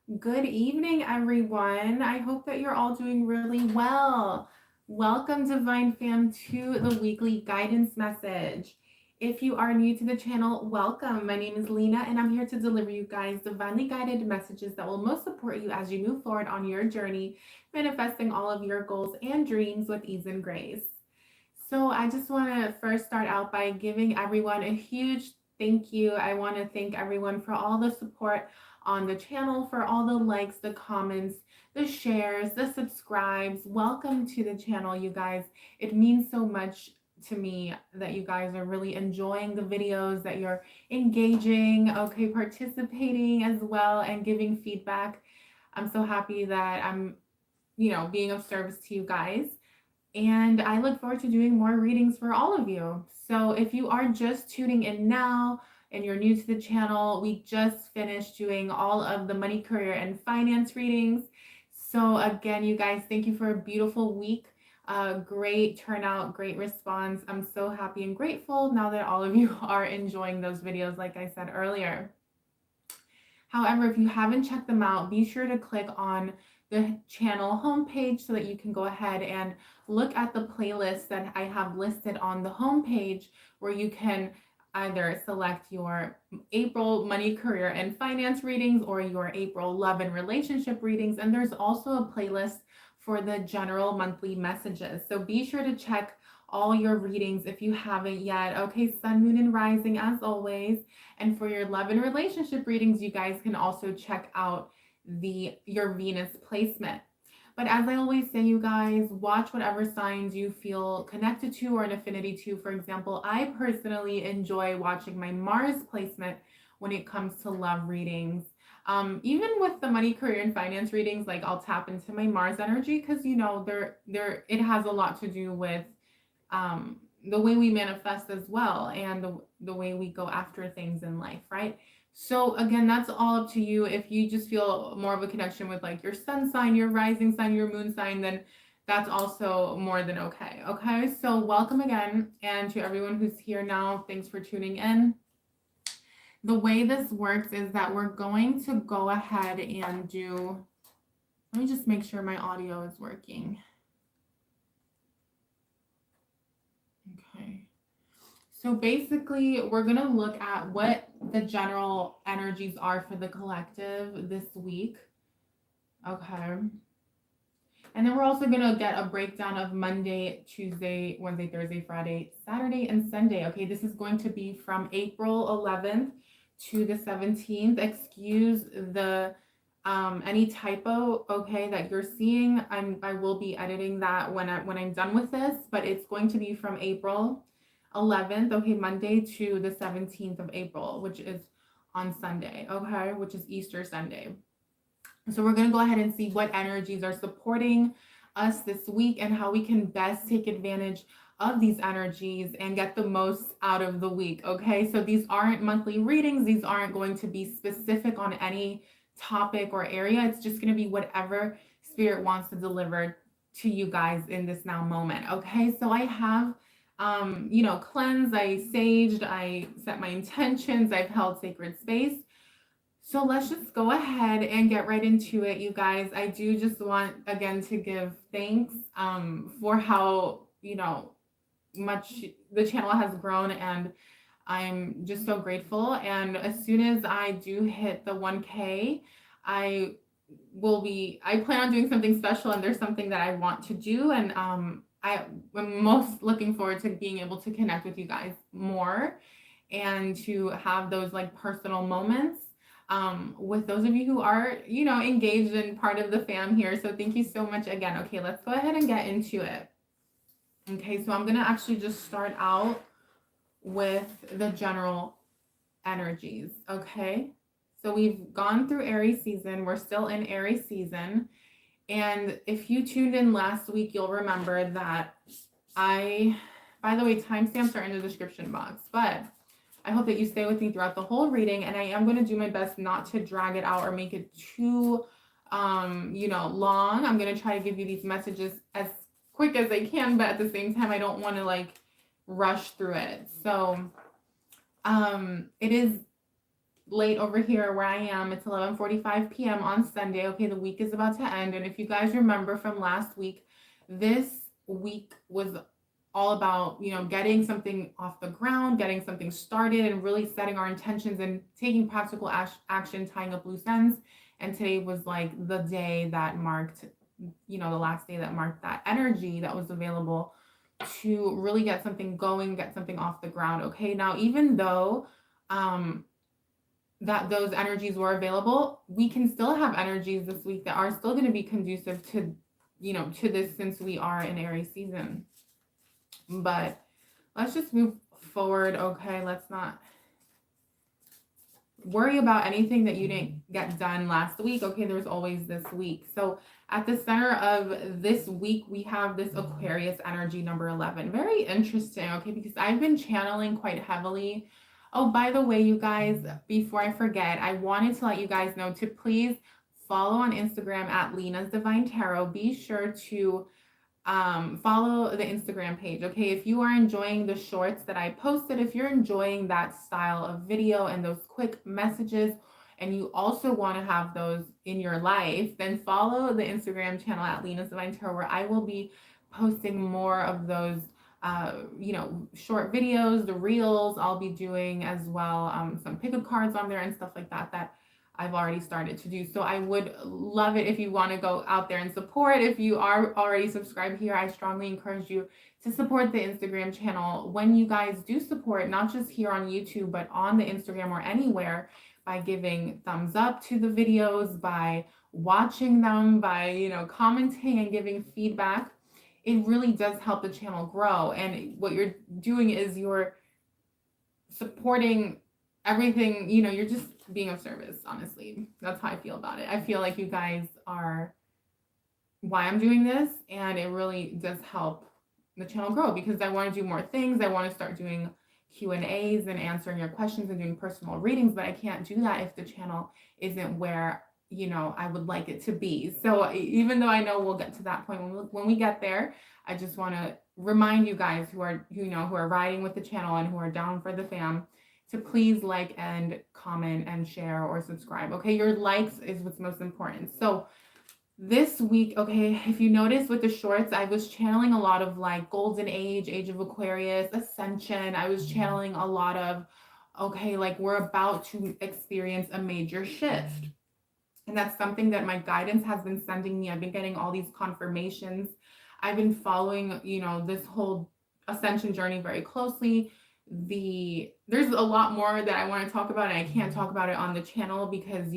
Good evening, everyone. I hope that you're all doing really well. Welcome, Divine Fam, to the weekly guidance message. If you are new to the channel, welcome. My name is Lena, and I'm here to deliver you guys divinely guided messages that will most support you as you move forward on your journey, manifesting all of your goals and dreams with ease and grace. So, I just want to first start out by giving everyone a huge thank you. I want to thank everyone for all the support on the channel, for all the likes, the comments, the shares, the subscribes. Welcome to the channel, you guys. It means so much to me that you guys are really enjoying the videos, that you're engaging, okay, participating as well, and giving feedback. I'm so happy that I'm, being of service to you guys. And I look forward to doing more readings for all of you. So if you are just tuning in now and you're new to the channel, we just finished doing all of the money, career, and finance readings. So again, you guys, thank you for a beautiful week. Great turnout, great response. I'm so happy and grateful now that all of you are enjoying those videos, like I said earlier. However, if you haven't checked them out, be sure to click on the channel homepage so that you can go ahead and look at the playlist that I have listed on the homepage, where you can either select your April money, career, and finance readings or your April love and relationship readings. And there's also a playlist for the general monthly messages. So be sure to check all your readings if you haven't yet. Okay, sun, moon, and rising as always. And for your love and relationship readings, you guys can also check out your Venus placement. But as I always say, you guys, watch whatever signs you feel connected to or an affinity to. For example, I personally enjoy watching my Mars placement when it comes to love readings. Even with the money, career, and finance readings, like I'll tap into my Mars energy because it has a lot to do with the way we manifest as well, and the way we go after things in life, right? So again, that's all up to you. If you just feel more of a connection with like your sun sign, your rising sign, your moon sign, then that's also more than okay. Okay, so welcome again, and to everyone who's here now, thanks for tuning in. The way this works is that we're going to go ahead and let me just make sure my audio is working. Okay. So basically, we're going to look at what the general energies are for the collective this week. Okay. And then we're also going to get a breakdown of Monday, Tuesday, Wednesday, Thursday, Friday, Saturday, and Sunday. Okay, this is going to be from April 11th to the 17th. Excuse the any typo, okay, that you're seeing. I will be editing that when I'm done with this, but it's going to be from April 11th, okay, Monday to the 17th of April, which is on Sunday, okay, which is Easter Sunday. So we're going to go ahead and see what energies are supporting us this week and how we can best take advantage of these energies and get the most out of the week, okay? So these aren't monthly readings. These aren't going to be specific on any topic or area. It's just going to be whatever Spirit wants to deliver to you guys in this now moment, okay? So I have cleansed, I saged, I set my intentions, I've held sacred space. So let's just go ahead and get right into it, you guys. I do just want, again, to give thanks for how, much the channel has grown, and I'm just so grateful. And as soon as I do hit the 1K, I plan on doing something special, and there's something that I want to do. And I'm most looking forward to being able to connect with you guys more and to have those like personal moments with those of you who are, engaged and part of the fam here. So thank you so much again. Okay, let's go ahead and get into it. Okay, so I'm going to actually just start out with the general energies. Okay, so we've gone through Aries season. We're still in Aries season. And if you tuned in last week, you'll remember that by the way, timestamps are in the description box, but I hope that you stay with me throughout the whole reading, and I am going to do my best not to drag it out or make it too, long. I'm going to try to give you these messages as quick as I can, but at the same time, I don't want to like rush through it. So, it is late over here where I am. It's 11:45 p.m. on Sunday. Okay, the week is about to end. And if you guys remember from last week, this week was all about, getting something off the ground, getting something started, and really setting our intentions and taking practical action, tying up loose ends. And today was like the day that marked, the last day that marked that energy that was available to really get something going, get something off the ground. Okay, now even though that those energies were available, we can still have energies this week that are still going to be conducive to, to this, since we are in Aries season. But let's just move forward. Okay, let's not worry about anything that you didn't get done last week. Okay, there's always this week. So at the center of this week, we have this Aquarius energy, number 11. Very interesting, okay, because I've been channeling quite heavily. Oh, by the way, you guys, before I forget, I wanted to let you guys know to please follow on Instagram at Lena's Divine Tarot. Be sure to follow the Instagram page. Okay, if you are enjoying the shorts that I posted, if you're enjoying that style of video and those quick messages, and you also want to have those in your life, then follow the Instagram channel at Lena's Divine Tarot, where I will be posting more of those short videos, the reels. I'll be doing as well some pickup cards on there and stuff like that that I've already started to do. So I would love it if you want to go out there and support. If you are already subscribed here, I strongly encourage you to support the Instagram channel. When you guys do support, not just here on YouTube, but on the Instagram or anywhere, by giving thumbs up to the videos, by watching them, by, commenting and giving feedback, it really does help the channel grow. And what you're doing is you're supporting everything, you're just being of service. Honestly, that's how I feel about it. I feel like you guys are why I'm doing this, and it really does help the channel grow, because I want to do more things. I want to start doing Q&As and answering your questions and doing personal readings, but I can't do that if the channel isn't where I would like it to be. So even though I know we'll get to that point, when we get there, I just want to remind you guys who are riding with the channel and who are down for the fam, to please like and comment and share or subscribe. Okay, your likes is what's most important. So this week, okay, if you notice with the shorts, I was channeling a lot of like golden age of Aquarius, ascension. I was channeling a lot of, okay, like we're about to experience a major shift. And that's something that my guidance has been sending me. I've been getting all these confirmations. I've been following, this whole ascension journey very closely. There's a lot more that I want to talk about, and I can't talk about it on the channel because,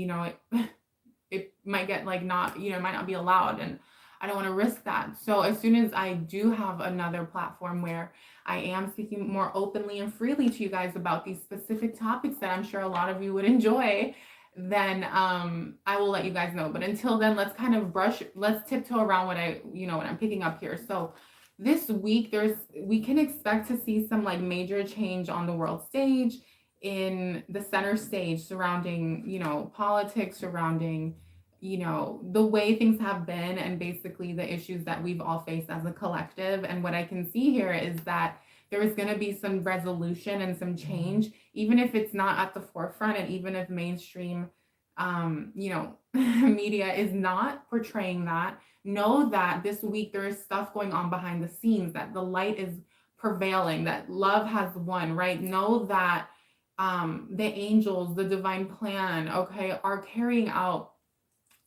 it might get like not, it might not be allowed, and I don't want to risk that. So as soon as I do have another platform where I am speaking more openly and freely to you guys about these specific topics that I'm sure a lot of you would enjoy, then I will let you guys know. But until then, let's tiptoe around what I'm picking up here. So this week we can expect to see some like major change on the world stage, in the center stage, surrounding politics, surrounding the way things have been, and basically the issues that we've all faced as a collective. And what I can see here is that there is going to be some resolution and some change, even if it's not at the forefront, and even if mainstream media is not portraying that. Know that this week there is stuff going on behind the scenes, that the light is prevailing, that love has won, right? Know that the angels, the divine plan, okay, are carrying out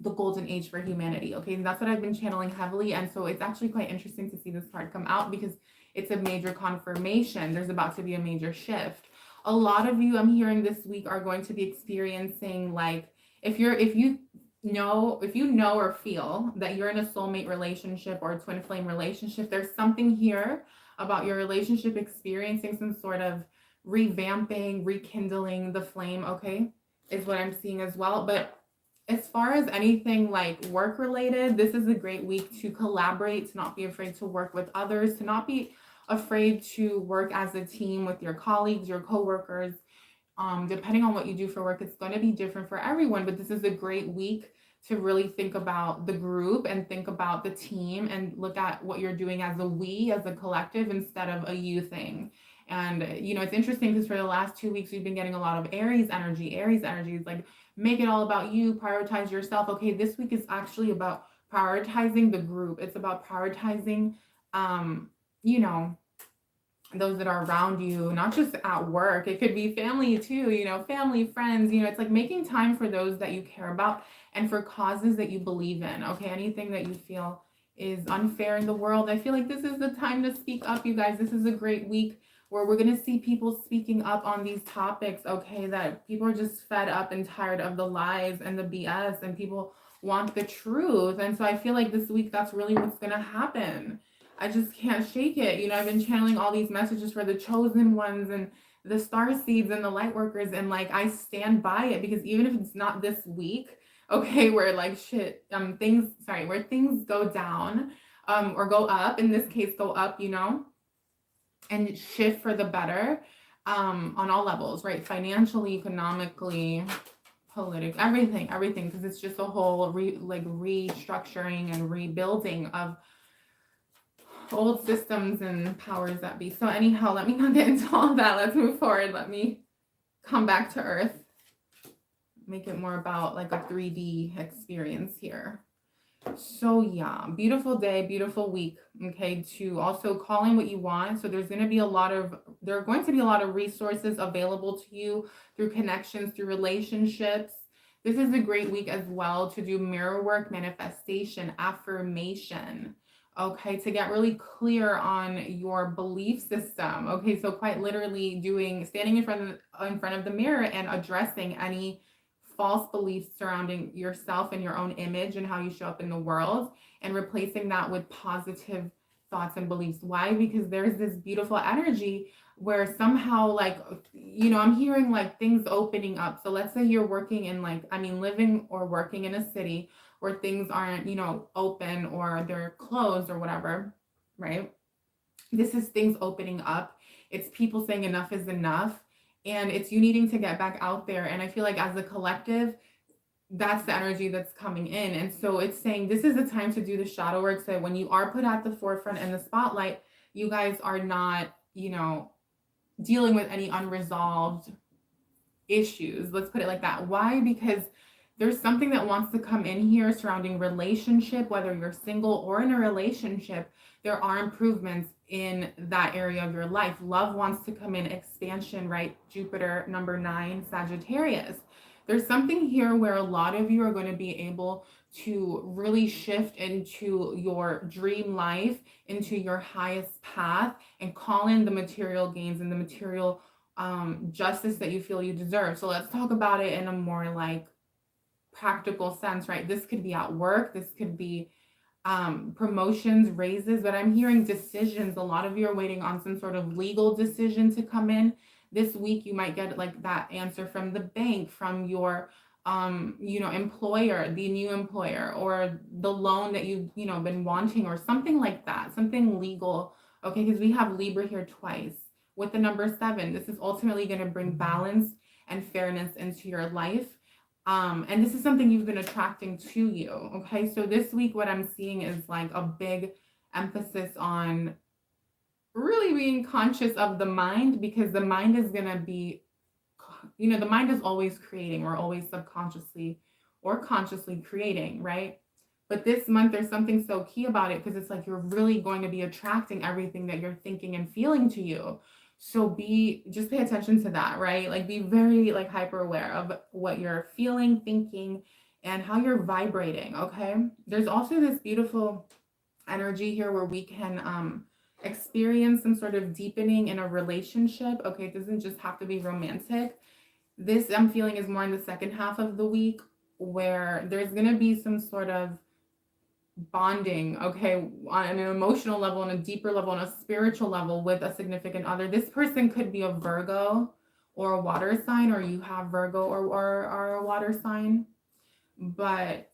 the golden age for humanity. Okay, and that's what I've been channeling heavily. And so it's actually quite interesting to see this card come out, because it's a major confirmation. There's about to be a major shift. A lot of you, I'm hearing this week, are going to be experiencing, like, if you know or feel that you're in a soulmate relationship or a twin flame relationship, there's something here about your relationship experiencing some sort of revamping, rekindling the flame, okay, is what I'm seeing as well. But as far as anything like work related, this is a great week to collaborate, to not be afraid to work with others, to not be afraid to work as a team with your colleagues, your coworkers. Depending on what you do for work, it's going to be different for everyone, but this is a great week to really think about the group and think about the team and look at what you're doing as a we, as a collective, instead of a you thing. And, it's interesting because for the last 2 weeks, we've been getting a lot of Aries energy. Aries energy is like, make it all about you, prioritize yourself. Okay, this week is actually about prioritizing the group. It's about prioritizing, you know, those that are around you, not just at work. It could be family too, family, friends. It's like making time for those that you care about and for causes that you believe in. Okay, anything that you feel is unfair in the world, I feel like this is the time to speak up, you guys. This is a great week where we're going to see people speaking up on these topics. Okay, that people are just fed up and tired of the lies and the BS, and people want the truth. And so I feel like this week that's really what's going to happen. I just can't shake it. I've been channeling all these messages for the chosen ones and the star seeds and the light workers. And like, I stand by it, because even if it's not this week, okay, where like where things go down, or go up, in this case, go up, and shift for the better, on all levels, right? Financially, economically, politically, everything, because it's just a whole restructuring and rebuilding of old systems and powers that be. So anyhow, let me not get into all that. Let's move forward. Let me come back to Earth. Make it more about like a 3D experience here. So yeah, beautiful day, beautiful week. Okay, to also call in what you want. So there are going to be a lot of resources available to you through connections, through relationships. This is a great week as well to do mirror work, manifestation, affirmation. Okay, to get really clear on your belief system. Okay, so quite literally standing in front of the mirror and addressing any false beliefs surrounding yourself and your own image and how you show up in the world, and replacing that with positive thoughts and beliefs. Why? Because there's this beautiful energy where somehow, like, I'm hearing like things opening up. So let's say you're working in living or working in a city where things aren't, open, or they're closed or whatever, right? This is things opening up. It's people saying enough is enough. And it's you needing to get back out there. And I feel like as a collective, that's the energy that's coming in. And so it's saying this is the time to do the shadow work, so when you are put at the forefront and the spotlight, you guys are not, dealing with any unresolved issues. Let's put it like that. Why? Because there's something that wants to come in here surrounding relationship, whether you're single or in a relationship. There are improvements in that area of your life. Love wants to come in, expansion, right? Jupiter, number 9, Sagittarius. There's something here where a lot of you are going to be able to really shift into your dream life, into your highest path, and call in the material gains and the material justice that you feel you deserve. So let's talk about it in a more like practical sense, right? This could be at work, this could be promotions, raises, but I'm hearing decisions. A lot of you are waiting on some sort of legal decision to come in. This week you might get like that answer from the bank, from your employer, the new employer, or the loan that you've been wanting, or something like that, something legal. Okay, because we have Libra here twice with the number 7. This is ultimately going to bring balance and fairness into your life. And this is something you've been attracting to you. Okay, so this week what I'm seeing is like a big emphasis on really being conscious of the mind, because the mind is going to be, the mind is always creating. We're always subconsciously or consciously creating, right? But this month there's something so key about it, because it's like you're really going to be attracting everything that you're thinking and feeling to you. So just pay attention to that, right? Like be very like hyper aware of what you're feeling, thinking, and how you're vibrating. Okay. There's also this beautiful energy here where we can experience some sort of deepening in a relationship. Okay. It doesn't just have to be romantic. This I'm feeling is more in the second half of the week, where there's going to be some sort of bonding, okay, on an emotional level, on a deeper level, on a spiritual level, with a significant other. This person could be a Virgo or a water sign, or you have Virgo or a water sign. But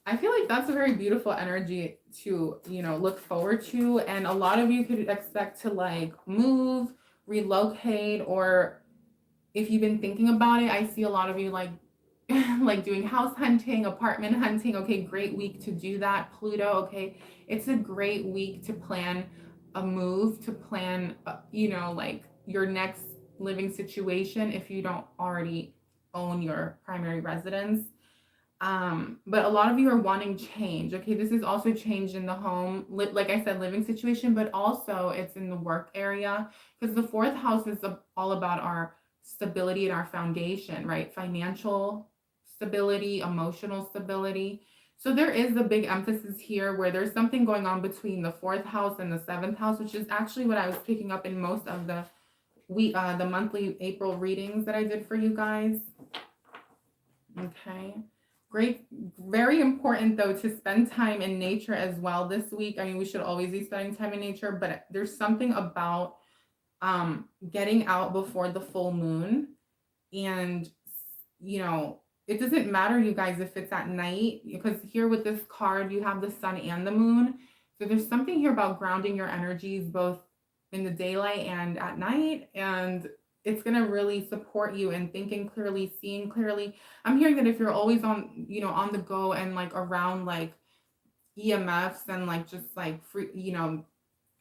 I feel like that's a very beautiful energy to, look forward to. And a lot of you could expect to like move, relocate, or if you've been thinking about it, I see a lot of you like like doing house hunting, apartment hunting. Okay, great week to do that. Pluto, okay, it's a great week to plan a move, to plan, like your next living situation if you don't already own your primary residence. But a lot of you are wanting change. Okay, this is also change in the home, like I said, living situation, but also it's in the work area, because the fourth house is all about our stability and our foundation, right? Financial stability, emotional stability. So there is a big emphasis here where there's something going on between the fourth house and the seventh house, which is actually what I was picking up in most of the monthly April readings that I did for you guys. Okay. Great. Very important though to spend time in nature as well this week. I mean, we should always be spending time in nature, but there's something about getting out before the full moon. And you know, it doesn't matter, you guys, if it's at night, because here with this card you have the sun and the moon. So there's something here about grounding your energies both in the daylight and at night, and it's going to really support you in thinking clearly, seeing clearly. I'm hearing that if you're always on, you know, on the go and like around like EMFs and like just like free, you know,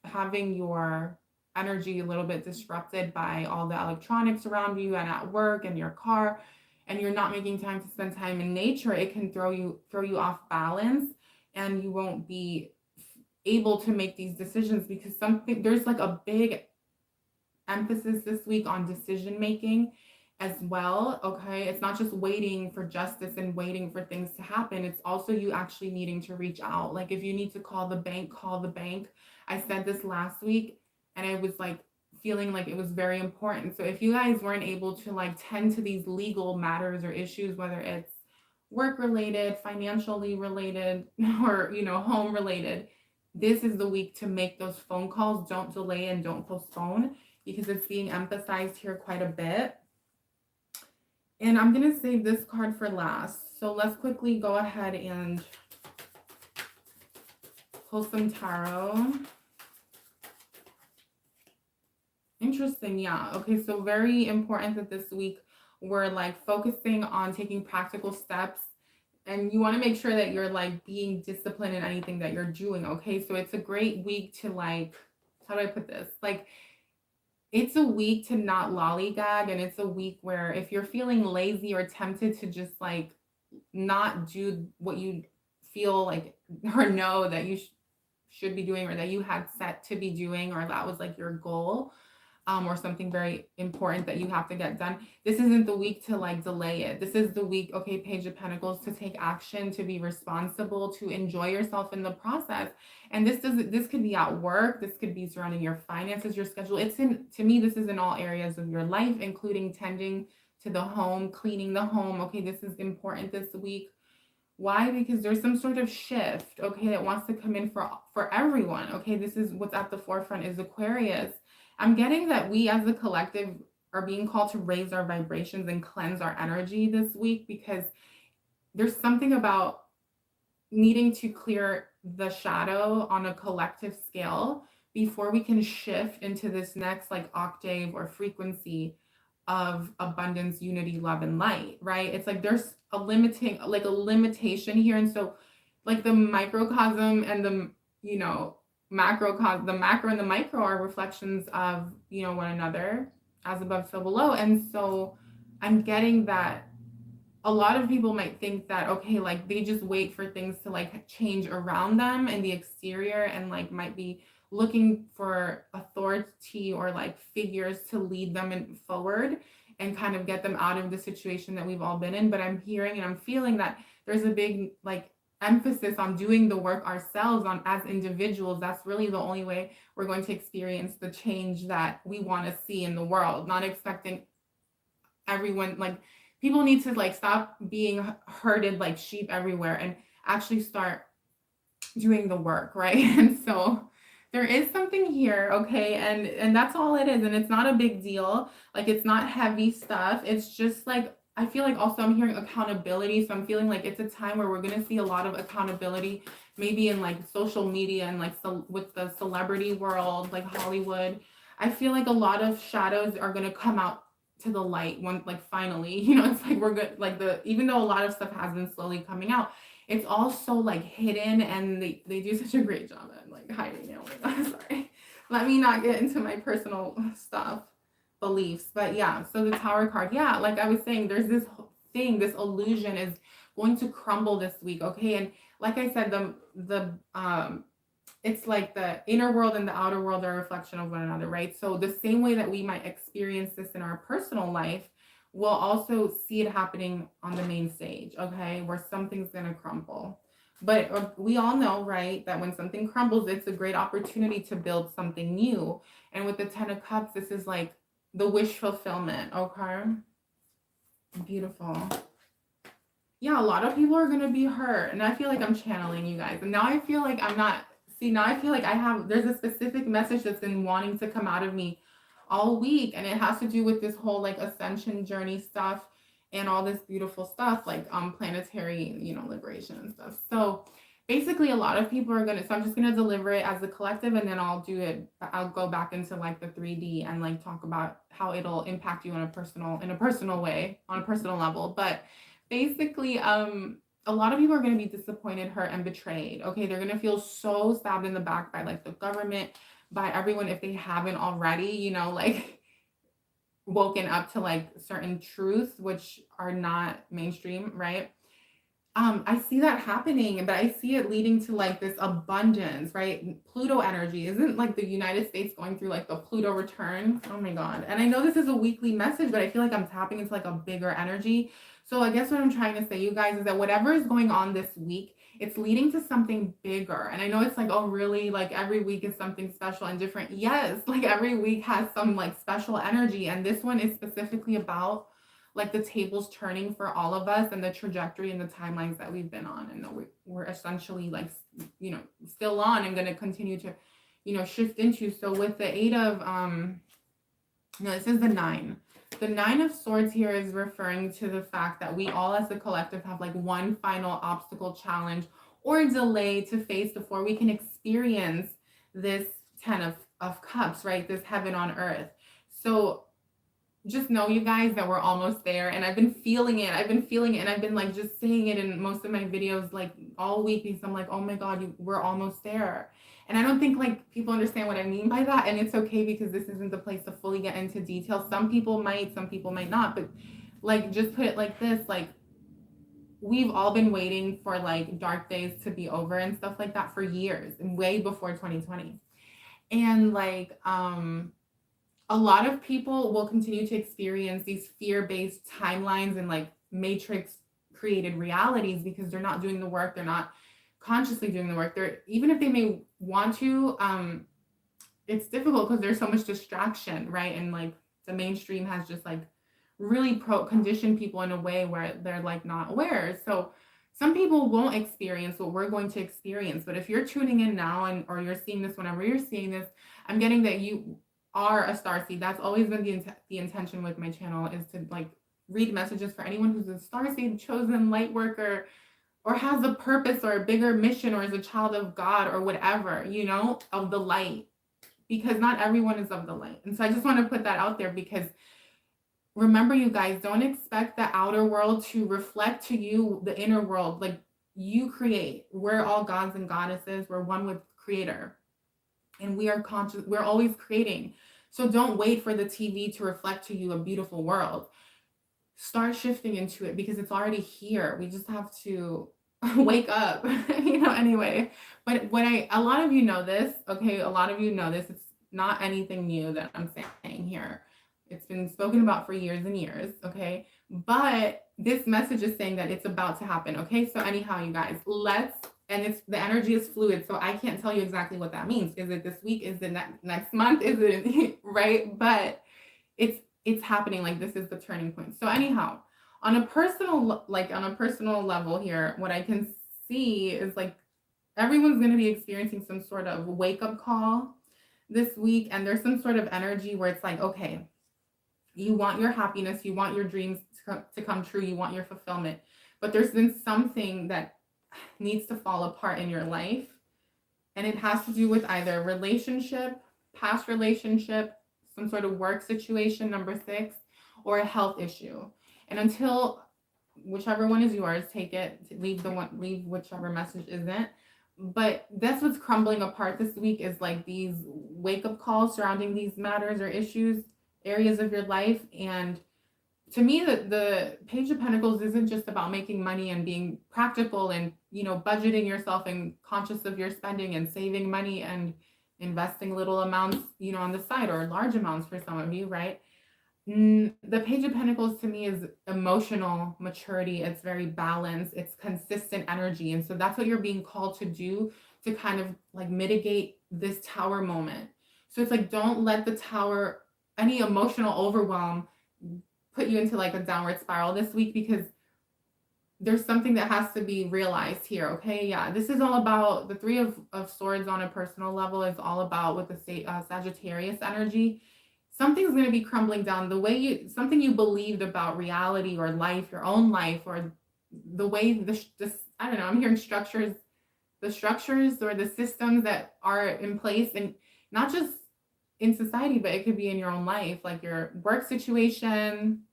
having your energy a little bit disrupted by all the electronics around you and at work and your car, and you're not making time to spend time in nature, it can throw you off balance, and you won't be able to make these decisions, because there's like a big emphasis this week on decision making as well. Okay, it's not just waiting for justice and waiting for things to happen, it's also you actually needing to reach out. Like if you need to call the bank, call the bank. I said this last week and I was like feeling like it was very important. So if you guys weren't able to like tend to these legal matters or issues, whether it's work related, financially related, or you know, home related, this is the week to make those phone calls. Don't delay and don't postpone, because it's being emphasized here quite a bit. And I'm going to save this card for last. So let's quickly go ahead and pull some tarot. Interesting. Yeah. Okay. So very important that this week we're like focusing on taking practical steps, and you want to make sure that you're like being disciplined in anything that you're doing. Okay. So it's a great week to like, how do I put this? Like, it's a week to not lollygag, and it's a week where if you're feeling lazy or tempted to just like not do what you feel like or know that you should be doing, or that you had set to be doing, or that was like your goal, or something very important that you have to get done, this isn't the week to like delay it. This is the week, okay, Page of Pentacles, to take action, to be responsible, to enjoy yourself in the process. And this could be at work, this could be surrounding your finances, your schedule. To me, this is in all areas of your life, including tending to the home, cleaning the home. Okay, this is important this week. Why? Because there's some sort of shift, okay, that wants to come in for everyone. Okay, this is what's at the forefront is Aquarius. I'm getting that we as a collective are being called to raise our vibrations and cleanse our energy this week, because there's something about needing to clear the shadow on a collective scale before we can shift into this next like octave or frequency of abundance, unity, love, and light, right? It's like there's a limitation here. And so like the microcosm and the, you know, the macro and the micro are reflections of, you know, one another, as above, so below. And so I'm getting that a lot of people might think that, okay, like they just wait for things to like change around them in the exterior, and like might be looking for authority or like figures to lead them forward and kind of get them out of the situation that we've all been in. But I'm hearing and I'm feeling that there's a big like emphasis on doing the work ourselves on as individuals. That's really the only way we're going to experience the change that we want to see in the world. Not expecting everyone, like people need to like stop being herded like sheep everywhere and actually start doing the work, right? And so there is something here, okay, and that's all it is, and it's not a big deal. Like it's not heavy stuff. It's just like I feel like also I'm hearing accountability. So I'm feeling like it's a time where we're going to see a lot of accountability, maybe in like social media and like with the celebrity world, like Hollywood. I feel like a lot of shadows are going to come out to the light when like finally, you know, it's like we're good. Like even though a lot of stuff has been slowly coming out, it's all so like hidden, and they do such a great job at like hiding it. Oh my God, sorry. Let me not get into my personal stuff. beliefs. But yeah, so the Tower card, yeah, like I was saying, there's this thing, this illusion is going to crumble this week, okay? And like I said, the it's like the inner world and the outer world are a reflection of one another, right? So the same way that we might experience this in our personal life, we'll also see it happening on the main stage, okay? Where something's gonna crumble. But we all know, right, that when something crumbles, it's a great opportunity to build something new. And with the Ten of Cups, this is like the wish fulfillment, okay? Beautiful. Yeah, a lot of people are gonna be hurt. And I feel like I'm channeling you guys. And now I feel like I'm not, see, now I feel like there's a specific message that's been wanting to come out of me all week. And it has to do with this whole like ascension journey stuff and all this beautiful stuff, like planetary, liberation and stuff. So basically a lot of people are gonna, so I'm just gonna deliver it as a collective, and then I'll go back into like the 3D and like talk about how it'll impact you in a personal way, on a personal level. But basically, a lot of people are going to be disappointed, hurt, and betrayed. Okay, they're going to feel so stabbed in the back by like the government, by everyone, if they haven't already, like woken up to like certain truths which are not mainstream, right? I see that happening, but I see it leading to like this abundance, right? Pluto energy. Isn't like the United States going through like the Pluto return? Oh my God. And I know this is a weekly message, but I feel like I'm tapping into like a bigger energy. So I guess what I'm trying to say, you guys, is that whatever is going on this week, it's leading to something bigger. And I know it's like, oh, really? Like every week is something special and different. Yes, like every week has some like special energy. And this one is specifically about like the tables turning for all of us and the trajectory and the timelines that we've been on, and we're essentially like, still on and going to continue to, shift into. So with the eight of, no, this is the nine. The Nine of Swords here is referring to the fact that we all as a collective have like one final obstacle, challenge, or delay to face before we can experience this Ten of Cups, right? This heaven on earth. So just know, you guys, that we're almost there. And I've been feeling it. And I've been like just saying it in most of my videos like all week, because I'm like, oh my God, we're almost there. And I don't think like people understand what I mean by that. And it's okay, because this isn't the place to fully get into detail. Some people might not. But like, just put it like this, like we've all been waiting for like dark days to be over and stuff like that for years, and way before 2020. And like, a lot of people will continue to experience these fear-based timelines and like matrix created realities because they're not doing the work. They're not consciously doing the work. Even if they may want to, it's difficult because there's so much distraction, right? And like the mainstream has just like really conditioned people in a way where they're like not aware. So some people won't experience what we're going to experience. But if you're tuning in now, or you're seeing this whenever you're seeing this, I'm getting that you are a starseed. That's always been the intention with my channel, is to like read messages for anyone who's a starseed, chosen light worker, or has a purpose or a bigger mission, or is a child of God, or whatever, of the light, because not everyone is of the light. And so I just want to put that out there, because remember, you guys, don't expect the outer world to reflect to you the inner world. Like, you create. We're all gods and goddesses. We're one with Creator. And we are conscious. We're always creating. So don't wait for the TV to reflect to you a beautiful world. Start shifting into it, because it's already here. We just have to wake up, anyway. But a lot of you know this, okay? A lot of you know this. It's not anything new that I'm saying here. It's been spoken about for years and years, okay? But this message is saying that it's about to happen, okay? So anyhow, you guys, and the energy is fluid, so I can't tell you exactly what that means. Is it this week? Is it next month? Is it right? But it's happening. Like, this is the turning point. So anyhow, on a personal level here, what I can see is like everyone's going to be experiencing some sort of wake up call this week, and there's some sort of energy where it's like, okay, you want your happiness, you want your dreams to come true, you want your fulfillment, but there's been something that needs to fall apart in your life, and it has to do with either relationship, past relationship, some sort of work situation, number 6, or a health issue. And until whichever one is yours, take it, leave whichever message isn't. But that's what's crumbling apart this week, is like these wake up calls surrounding these matters or issues. areas of your life. And to me, the Page of Pentacles isn't just about making money and being practical and, budgeting yourself and conscious of your spending and saving money and investing little amounts, on the side, or large amounts for some of you, right? The Page of Pentacles to me is emotional maturity. It's very balanced. It's consistent energy. And so that's what you're being called to do, to kind of like mitigate this Tower moment. So it's like, don't let the Tower, any emotional overwhelm, put you into like a downward spiral this week, because there's something that has to be realized here. Okay. Yeah. This is all about the Three of Swords on a personal level, is all about with the Sagittarius energy. Something's going to be crumbling down. Something you believed about reality or life, your own life, or the way this, I don't know, I'm hearing the structures or the systems that are in place, and not just in society, but it could be in your own life, like your work situation,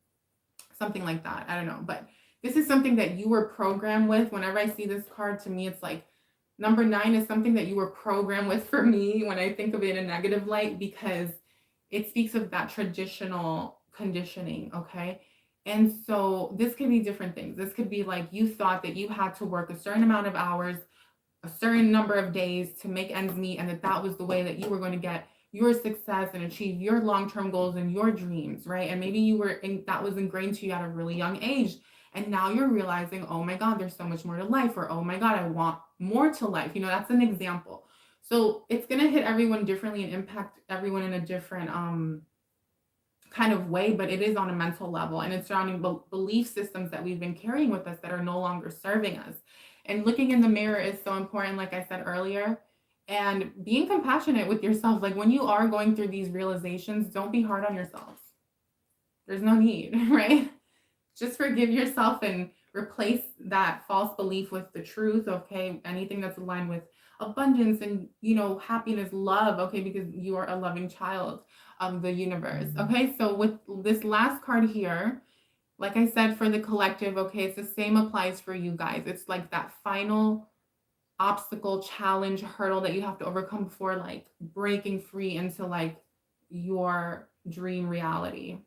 something like that. I don't know. But this is something that you were programmed with. Whenever I see this card, to me, it's like number 9 is something that you were programmed with, for me, when I think of it in a negative light, because it speaks of that traditional conditioning, okay? And so this could be different things. This could be like you thought that you had to work a certain amount of hours, a certain number of days to make ends meet, and that was the way that you were going to get your success and achieve your long-term goals and your dreams, right? And maybe that was ingrained to you at a really young age. And now you're realizing, oh my God, there's so much more to life, or oh my God, I want more to life. That's an example. So it's going to hit everyone differently and impact everyone in a different kind of way, but it is on a mental level, and it's surrounding belief systems that we've been carrying with us that are no longer serving us. And looking in the mirror is so important, like I said earlier, and being compassionate with yourself. Like when you are going through these realizations, don't be hard on yourself. There's no need, right? Just forgive yourself and replace that false belief with the truth, okay? Anything that's aligned with abundance and, happiness, love, okay? Because you are a loving child of the universe, okay? So with this last card here, like I said, for the collective, okay, it's the same applies for you guys. It's like that final obstacle, challenge, hurdle that you have to overcome before like breaking free into like your dream reality.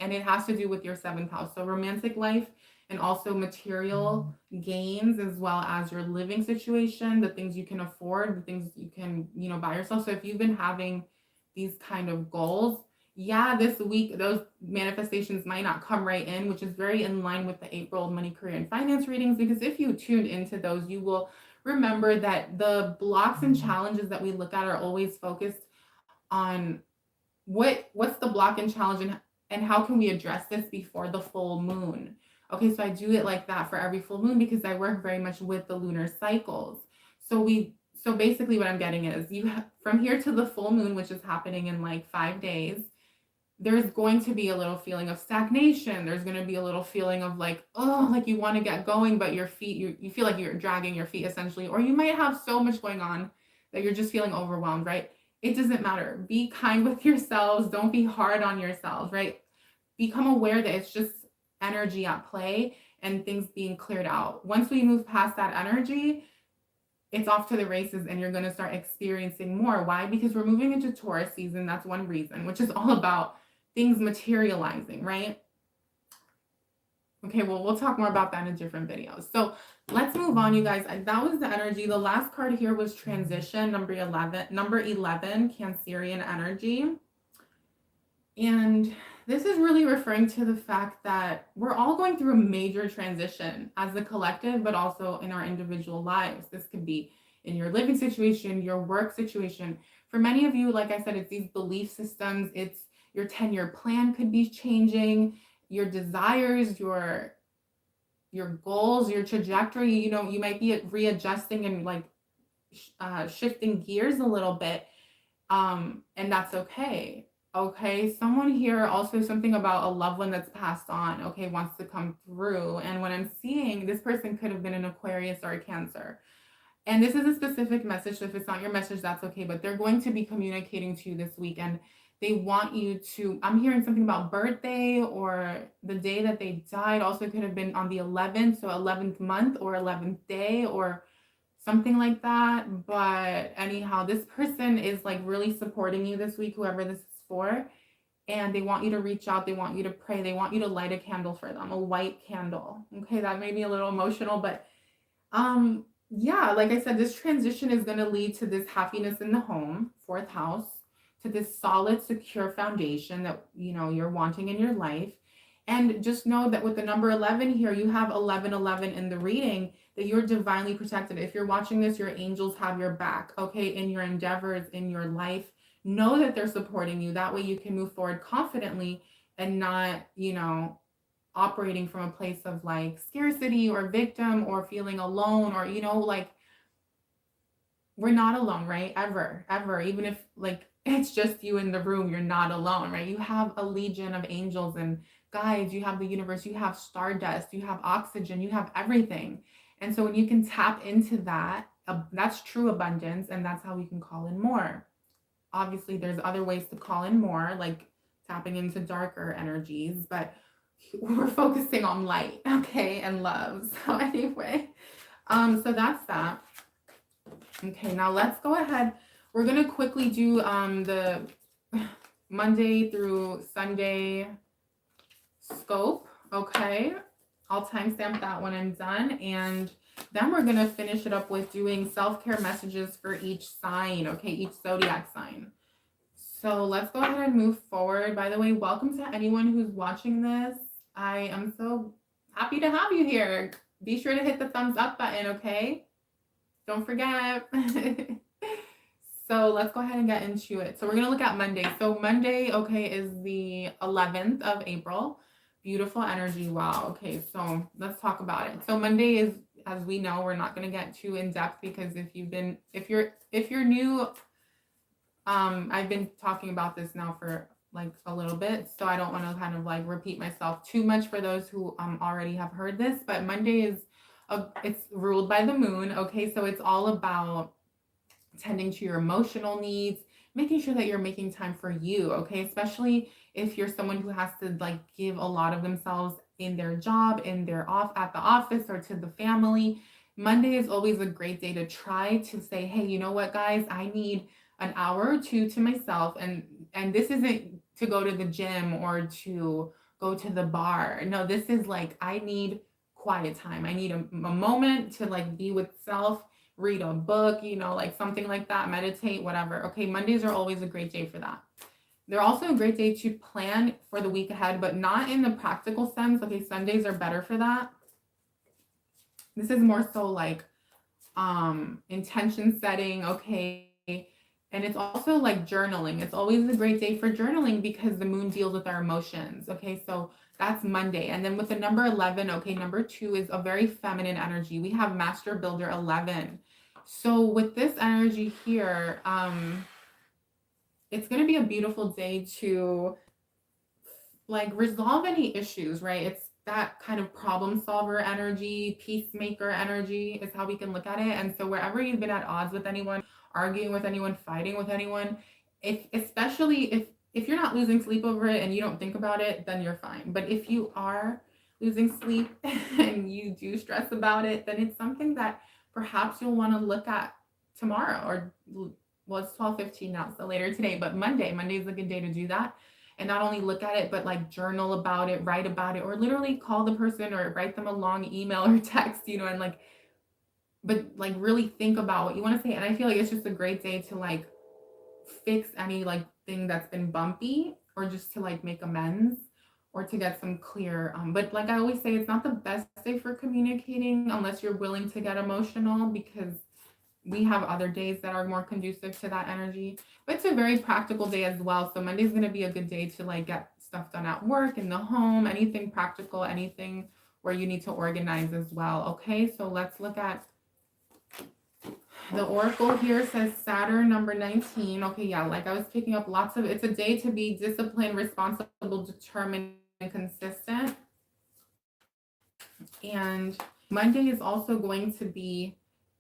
And it has to do with your 7th house. So romantic life, and also material gains, as well as your living situation, the things you can afford, the things you can, buy yourself. So if you've been having these kind of goals, this week, those manifestations might not come right in, which is very in line with the April money, career, and finance readings, because if you tuned into those, you will remember that the blocks and challenges that we look at are always focused on what's the block and challenge, and how can we address this before the full moon. Okay, so I do it like that for every full moon, because I work very much with the lunar cycles. So basically what I'm getting is, from here to the full moon, which is happening in like 5 days, there's going to be a little feeling of stagnation. There's going to be a little feeling of like, oh, like you want to get going, but your feet, you feel like you're dragging your feet essentially, or you might have so much going on that you're just feeling overwhelmed, right? It doesn't matter. Be kind with yourselves. Don't be hard on yourselves, right? Become aware that it's just energy at play and things being cleared out. Once we move past that energy, it's off to the races, and you're going to start experiencing more. Why? Because we're moving into Taurus season. That's one reason, which is all about things materializing, right? Okay, well, we'll talk more about that in different videos. So let's move on, you guys. That was the energy. The last card here was transition, number 11, Cancerian energy. And this is really referring to the fact that we're all going through a major transition as a collective, but also in our individual lives. This could be in your living situation, your work situation. For many of you, like I said, it's these belief systems. It's your 10-year plan could be changing, your desires, your goals, your trajectory. You might be readjusting and like shifting gears a little bit, and that's okay. Okay, someone here, also something about a loved one that's passed on, okay, wants to come through. And what I'm seeing, this person could have been an Aquarius or a Cancer. And this is a specific message, so if it's not your message, that's okay, but they're going to be communicating to you this weekend. They want you to, I'm hearing something about birthday, or the day that they died. Also could have been on the 11th, so 11th month or 11th day, or something like that. But anyhow, this person is like really supporting you this week, whoever this is for. and they want you to reach out, they want you to pray, they want you to light a candle for them, a white candle. Okay, that made me a little emotional, but yeah, like I said, this transition is going to lead to this happiness in the home, fourth house, to this solid, secure foundation that you're wanting in your life. And just know that with the number 11 here, you have 1111 in the reading, that you're divinely protected. If you're watching this, your angels have your back, okay, in your endeavors, in your life. Know that they're supporting you. That way you can move forward confidently and not, operating from a place of like scarcity or victim or feeling alone, or like, we're not alone, right? Ever, even if like it's just you in the room, you're not alone, right? You have a legion of angels and guides, you have the universe, you have stardust, you have oxygen, you have everything. And so when you can tap into that, that's true abundance, and that's how we can call in more. Obviously there's other ways to call in more, like tapping into darker energies, but we're focusing on light, okay, and love. So anyway, so that's that. Okay, now let's go ahead. We're going to quickly do the Monday through Sunday scope, okay? I'll timestamp that when I'm done, and then we're going to finish it up with doing self-care messages for each sign, okay, each zodiac sign. So let's go ahead and move forward. By the way, welcome to anyone who's watching this. I am so happy to have you here. Be sure to hit the thumbs up button, okay? Don't forget. So let's go ahead and get into it. So we're going to look at Monday. So Monday, okay, is the 11th of April. Beautiful energy. Wow. Okay, so let's talk about it. So Monday is, as we know, we're not going to get too in depth, because if you're new, I've been talking about this now for like a little bit, so I don't want to kind of like repeat myself too much for those who already have heard this. But Monday is it's ruled by the moon, okay? So it's all about tending to your emotional needs, making sure that you're making time for you, okay? Especially if you're someone who has to like give a lot of themselves in their job, at the office, or to the family. Monday is always a great day to try to say, hey, you know what, guys, I need an hour or two to myself, and this isn't to go to the gym or to go to the bar. No, this is like, I need quiet time. I need a moment to like be with self, read a book, like something like that, meditate, whatever. Okay, Mondays are always a great day for that. They're also a great day to plan for the week ahead, but not in the practical sense. Okay, Sundays are better for that. This is more so like intention setting, okay? And it's also like journaling. It's always a great day for journaling because the moon deals with our emotions, okay? So that's Monday. And then with the number 11, okay, number 2 is a very feminine energy. We have Master Builder 11. So with this energy here, it's going to be a beautiful day to like resolve any issues, right? It's that kind of problem solver energy, peacemaker energy is how we can look at it. And so wherever you've been at odds with anyone, arguing with anyone, fighting with anyone, especially if you're not losing sleep over it and you don't think about it, then you're fine. But if you are losing sleep and you do stress about it, then it's something that perhaps you'll want to look at tomorrow, or well, it's 12:15 now, so later today, but Monday is a good day to do that. And not only look at it, but like journal about it, write about it, or literally call the person or write them a long email or text, and like, but like really think about what you want to say. And I feel like it's just a great day to like fix any like thing that's been bumpy, or just to like make amends, or to get some clear. But like I always say, it's not the best day for communicating unless you're willing to get emotional, because we have other days that are more conducive to that energy. But it's a very practical day as well. So Monday's going to be a good day to like get stuff done at work, in the home, anything practical, anything where you need to organize as well. Okay, so let's look at the oracle here. Says Saturn number 19. Okay, yeah, like I was picking up lots of, it's a day to be disciplined, responsible, determined, and consistent. And Monday is also going to be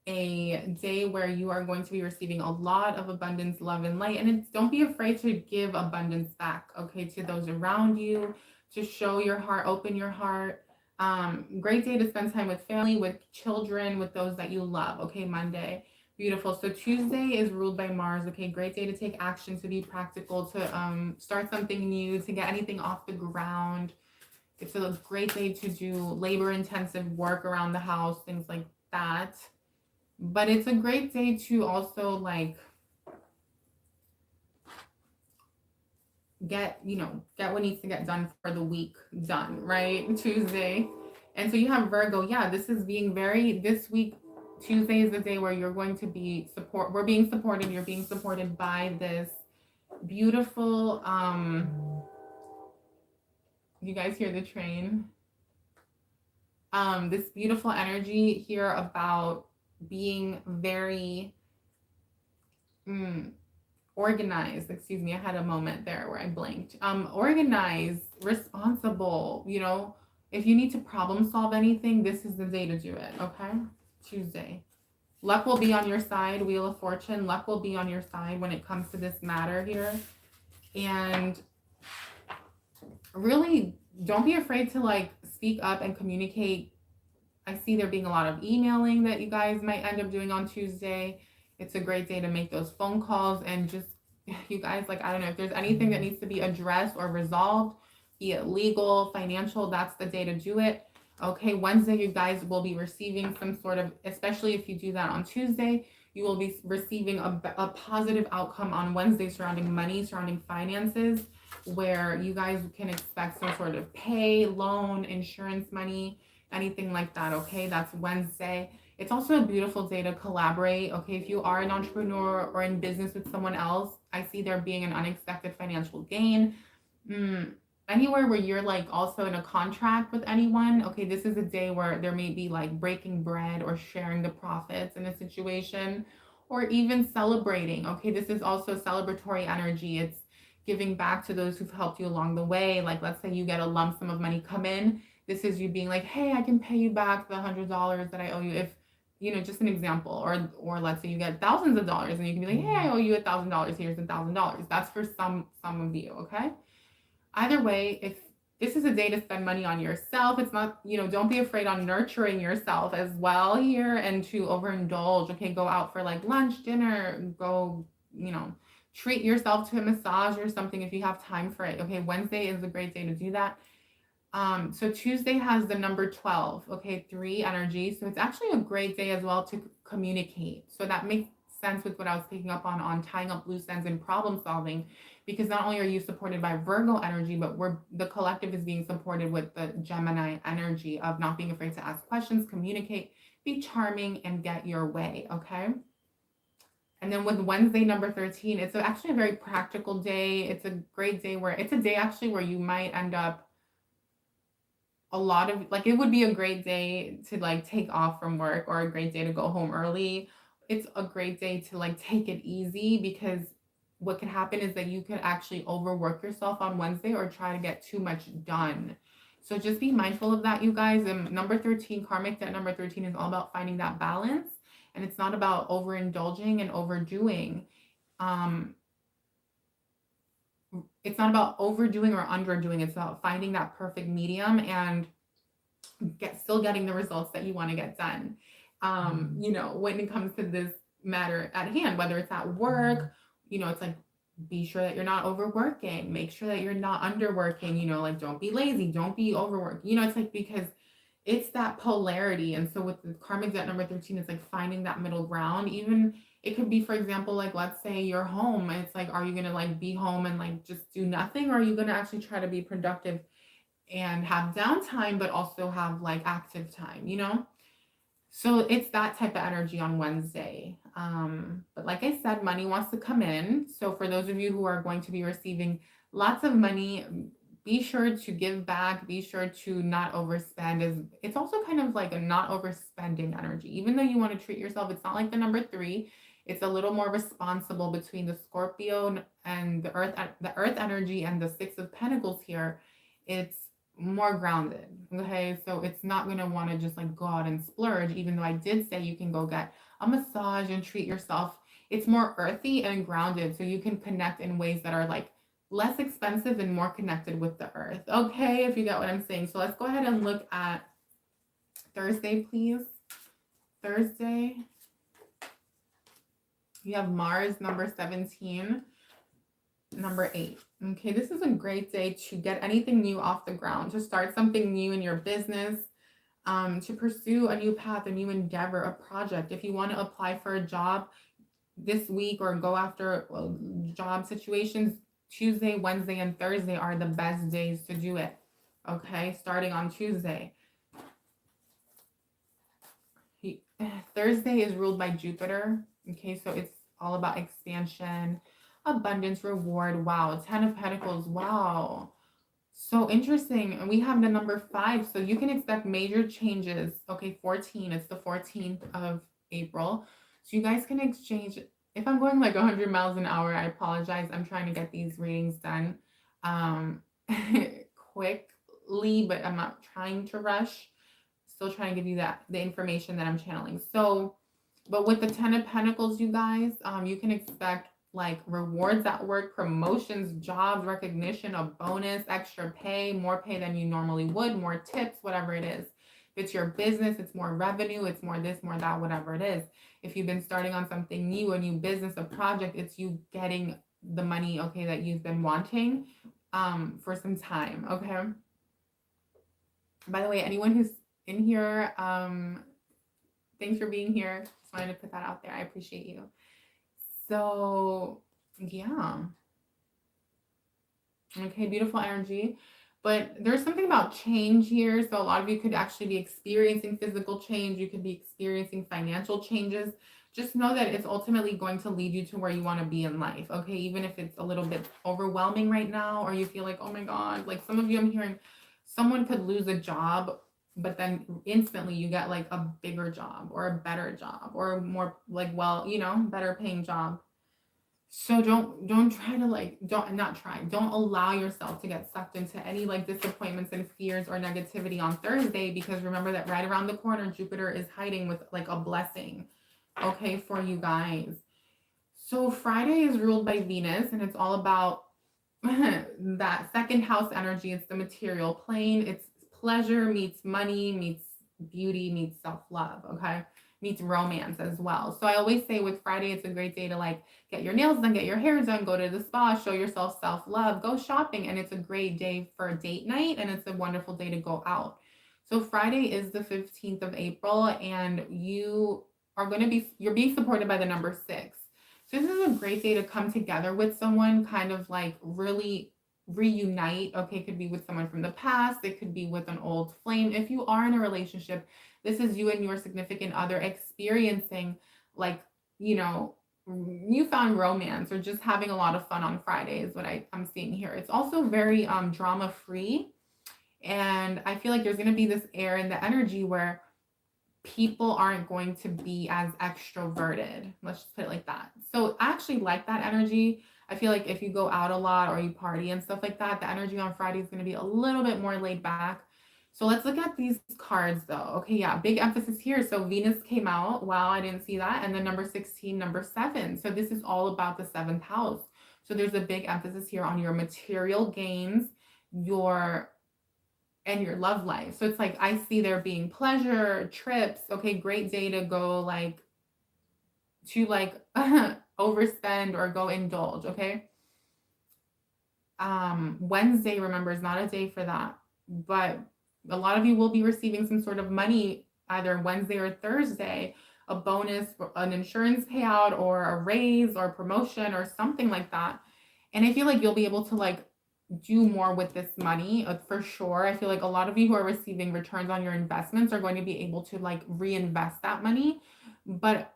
a day where you are going to be receiving a lot of abundance, love, and light. And don't be afraid to give abundance back, okay, to those around you, to show your heart, open your heart. Great day to spend time with family, with children, with those that you love, okay, Monday. Beautiful. So Tuesday is ruled by Mars. Okay, great day to take action, to be practical, to start something new, to get anything off the ground. It's a great day to do labor-intensive work around the house, things like that. But it's a great day to also like get what needs to get done for the week done, right? Tuesday. And so you have Virgo. Yeah, this is being very, this week, Tuesday is the day where you're going to be we're being supported. You're being supported by this beautiful, you guys hear the train? This beautiful energy here about being very organized. Excuse me, I had a moment there where I blanked. Organized, responsible, if you need to problem solve anything, this is the day to do it, okay? Tuesday. Luck will be on your side, Wheel of Fortune. Luck will be on your side when it comes to this matter here. And really, don't be afraid to like speak up and communicate. I see there being a lot of emailing that you guys might end up doing on Tuesday. It's a great day to make those phone calls and just, you guys, like, I don't know, if there's anything that needs to be addressed or resolved, be it legal, financial, that's the day to do it. Okay, Wednesday, you guys will be receiving some sort of, especially if you do that on Tuesday, you will be receiving a positive outcome on Wednesday surrounding money, surrounding finances, where you guys can expect some sort of pay, loan, insurance money, anything like that. Okay, that's Wednesday. It's also a beautiful day to collaborate. Okay, if you are an entrepreneur or in business with someone else, I see there being an unexpected financial gain. Anywhere where you're like also in a contract with anyone, okay, this is a day where there may be like breaking bread or sharing the profits in a situation, or even celebrating. Okay, this is also celebratory energy. It's giving back to those who've helped you along the way. Like, let's say you get a lump sum of money come in. This is you being like, hey, I can pay you back the $100 that I owe you. If just an example, or let's say you get thousands of dollars and you can be like, hey, I owe you $1,000. Here's $1,000. That's for some of you. Okay. Either way, if this is a day to spend money on yourself, it's not, don't be afraid on nurturing yourself as well here and to overindulge. Okay, go out for like lunch, dinner, go, treat yourself to a massage or something if you have time for it. Okay, Wednesday is a great day to do that. So Tuesday has the number 12, okay, 3 energy. So it's actually a great day as well to communicate. So that makes sense with what I was picking up on tying up loose ends and problem solving, because not only are you supported by Virgo energy, but the collective is being supported with the Gemini energy of not being afraid to ask questions, communicate, be charming, and get your way, okay? And then with Wednesday, number 13, it's actually a very practical day. It's a great day it's a day actually where you might end up it would be a great day to like take off from work, or a great day to go home early. It's a great day to like take it easy, because what could happen is that you could actually overwork yourself on Wednesday or try to get too much done. So just be mindful of that, you guys. And number 13, karmic debt number 13, is all about finding that balance. And it's not about overindulging and overdoing. It's not about overdoing or underdoing. It's about finding that perfect medium and still getting the results that you want to get done. When it comes to this matter at hand, whether it's at work, it's like, be sure that you're not overworking, make sure that you're not underworking, like, don't be lazy, don't be overworked. It's like, because it's that polarity. And so with the karmic debt number 13, it's like finding that middle ground. Even it could be, for example, like, let's say you're home, and it's like, are you going to like be home and like just do nothing? Or are you going to actually try to be productive and have downtime, but also have like active time, So it's that type of energy on Wednesday. But like I said, money wants to come in. So for those of you who are going to be receiving lots of money, be sure to give back. Be sure to not overspend. It's also kind of like a not overspending energy. Even though you want to treat yourself, it's not like the number 3. It's a little more responsible between the Scorpio and the earth energy and the 6 of Pentacles here. It's more grounded. Okay, so it's not going to want to just like go out and splurge, even though I did say you can go get a massage and treat yourself. It's more earthy and grounded, so you can connect in ways that are like less expensive and more connected with the earth. Okay, if you get what I'm saying. So let's go ahead and look at Thursday, please. Thursday. You have Mars, number 17, number 8. Okay, this is a great day to get anything new off the ground, to start something new in your business, to pursue a new path, a new endeavor, a project. If you want to apply for a job this week or go after job situations, Tuesday, Wednesday, and Thursday are the best days to do it. Okay, starting on Tuesday. Thursday is ruled by Jupiter. Okay, so it's all about expansion, abundance, reward. Wow, 10 of Pentacles. Wow. So interesting. And we have the number 5. So you can expect major changes. Okay, 14. It's the 14th of April. So you guys can exchange. If I'm going like 100 miles an hour, I apologize. I'm trying to get these readings done quickly, but I'm not trying to rush. Still trying to give you the information that I'm channeling. So, but with the 10 of Pentacles, you guys, you can expect like rewards at work, promotions, jobs, recognition, a bonus, extra pay, more pay than you normally would, more tips, whatever it is. If it's your business, it's more revenue, it's more this, more that, whatever it is. If you've been starting on something new, a new business, a project, it's you getting the money, okay, that you've been wanting for some time, okay? By the way, anyone who's in here, thanks for being here. Just wanted to put that out there. I appreciate you. So yeah, okay, beautiful energy, but there's something about change here. So a lot of you could actually be experiencing physical change. You could be experiencing financial changes. Just know that it's ultimately going to lead you to where you want to be in life. Okay, even if it's a little bit overwhelming right now, or you feel like, oh my God, like some of you, I'm hearing someone could lose a job, but then instantly you get like a bigger job or a better job or more like, well, you know, better paying job. So don't try to like, don't allow yourself to get sucked into any like disappointments and fears or negativity on Thursday, because remember that right around the corner, Jupiter is hiding with like a blessing, okay, for you guys. So Friday is ruled by Venus, and it's all about that second house energy. It's the material plane. It's pleasure meets money, meets beauty, meets self-love, okay? Meets romance as well. So I always say with Friday, it's a great day to like get your nails done, get your hair done, go to the spa, show yourself self-love, go shopping. And it's a great day for a date night, and it's a wonderful day to go out. So Friday is the 15th of April, and you're being supported by the number 6. So this is a great day to come together with someone, kind of like really reunite. Okay, it could be with someone from the past. It could be with an old flame. If you are in a relationship, this is you and your significant other experiencing like, you know, newfound romance, or just having a lot of fun on Friday is what I'm seeing here. It's also very drama free. And I feel like there's going to be this air in the energy where people aren't going to be as extroverted. Let's just put it like that. So I actually like that energy. I feel like if you go out a lot or you party and stuff like that, the energy on Friday is going to be a little bit more laid back. So let's look at these cards though. Okay, yeah, big emphasis here. So Venus came out. Wow, I didn't see that. And then number 16, number 7. So this is all about the 7th house. So there's a big emphasis here on your material gains, your love life. So it's like, I see there being pleasure, trips. Okay, great day to go like to like overspend or go indulge. Okay. Wednesday, remember, is not a day for that, but a lot of you will be receiving some sort of money either Wednesday or Thursday, a bonus, an insurance payout, or a raise or promotion or something like that. And I feel like you'll be able to like do more with this money for sure. I feel like a lot of you who are receiving returns on your investments are going to be able to like reinvest that money. But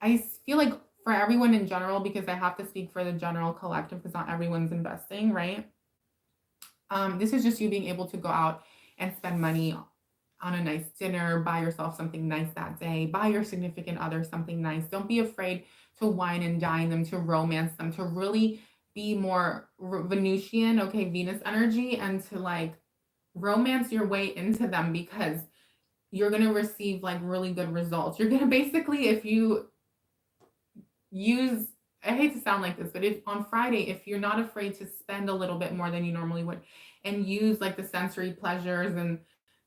I feel like for everyone in general, because I have to speak for the general collective because not everyone's investing, right? This is just you being able to go out and spend money on a nice dinner, buy yourself something nice that day, buy your significant other something nice. Don't be afraid to wine and dine them, to romance them, to really be more Venusian, okay, Venus energy, and to like romance your way into them, because you're going to receive like really good results. You're going to basically, if you use, I hate to sound like this, but if on Friday, if you're not afraid to spend a little bit more than you normally would and use like the sensory pleasures and,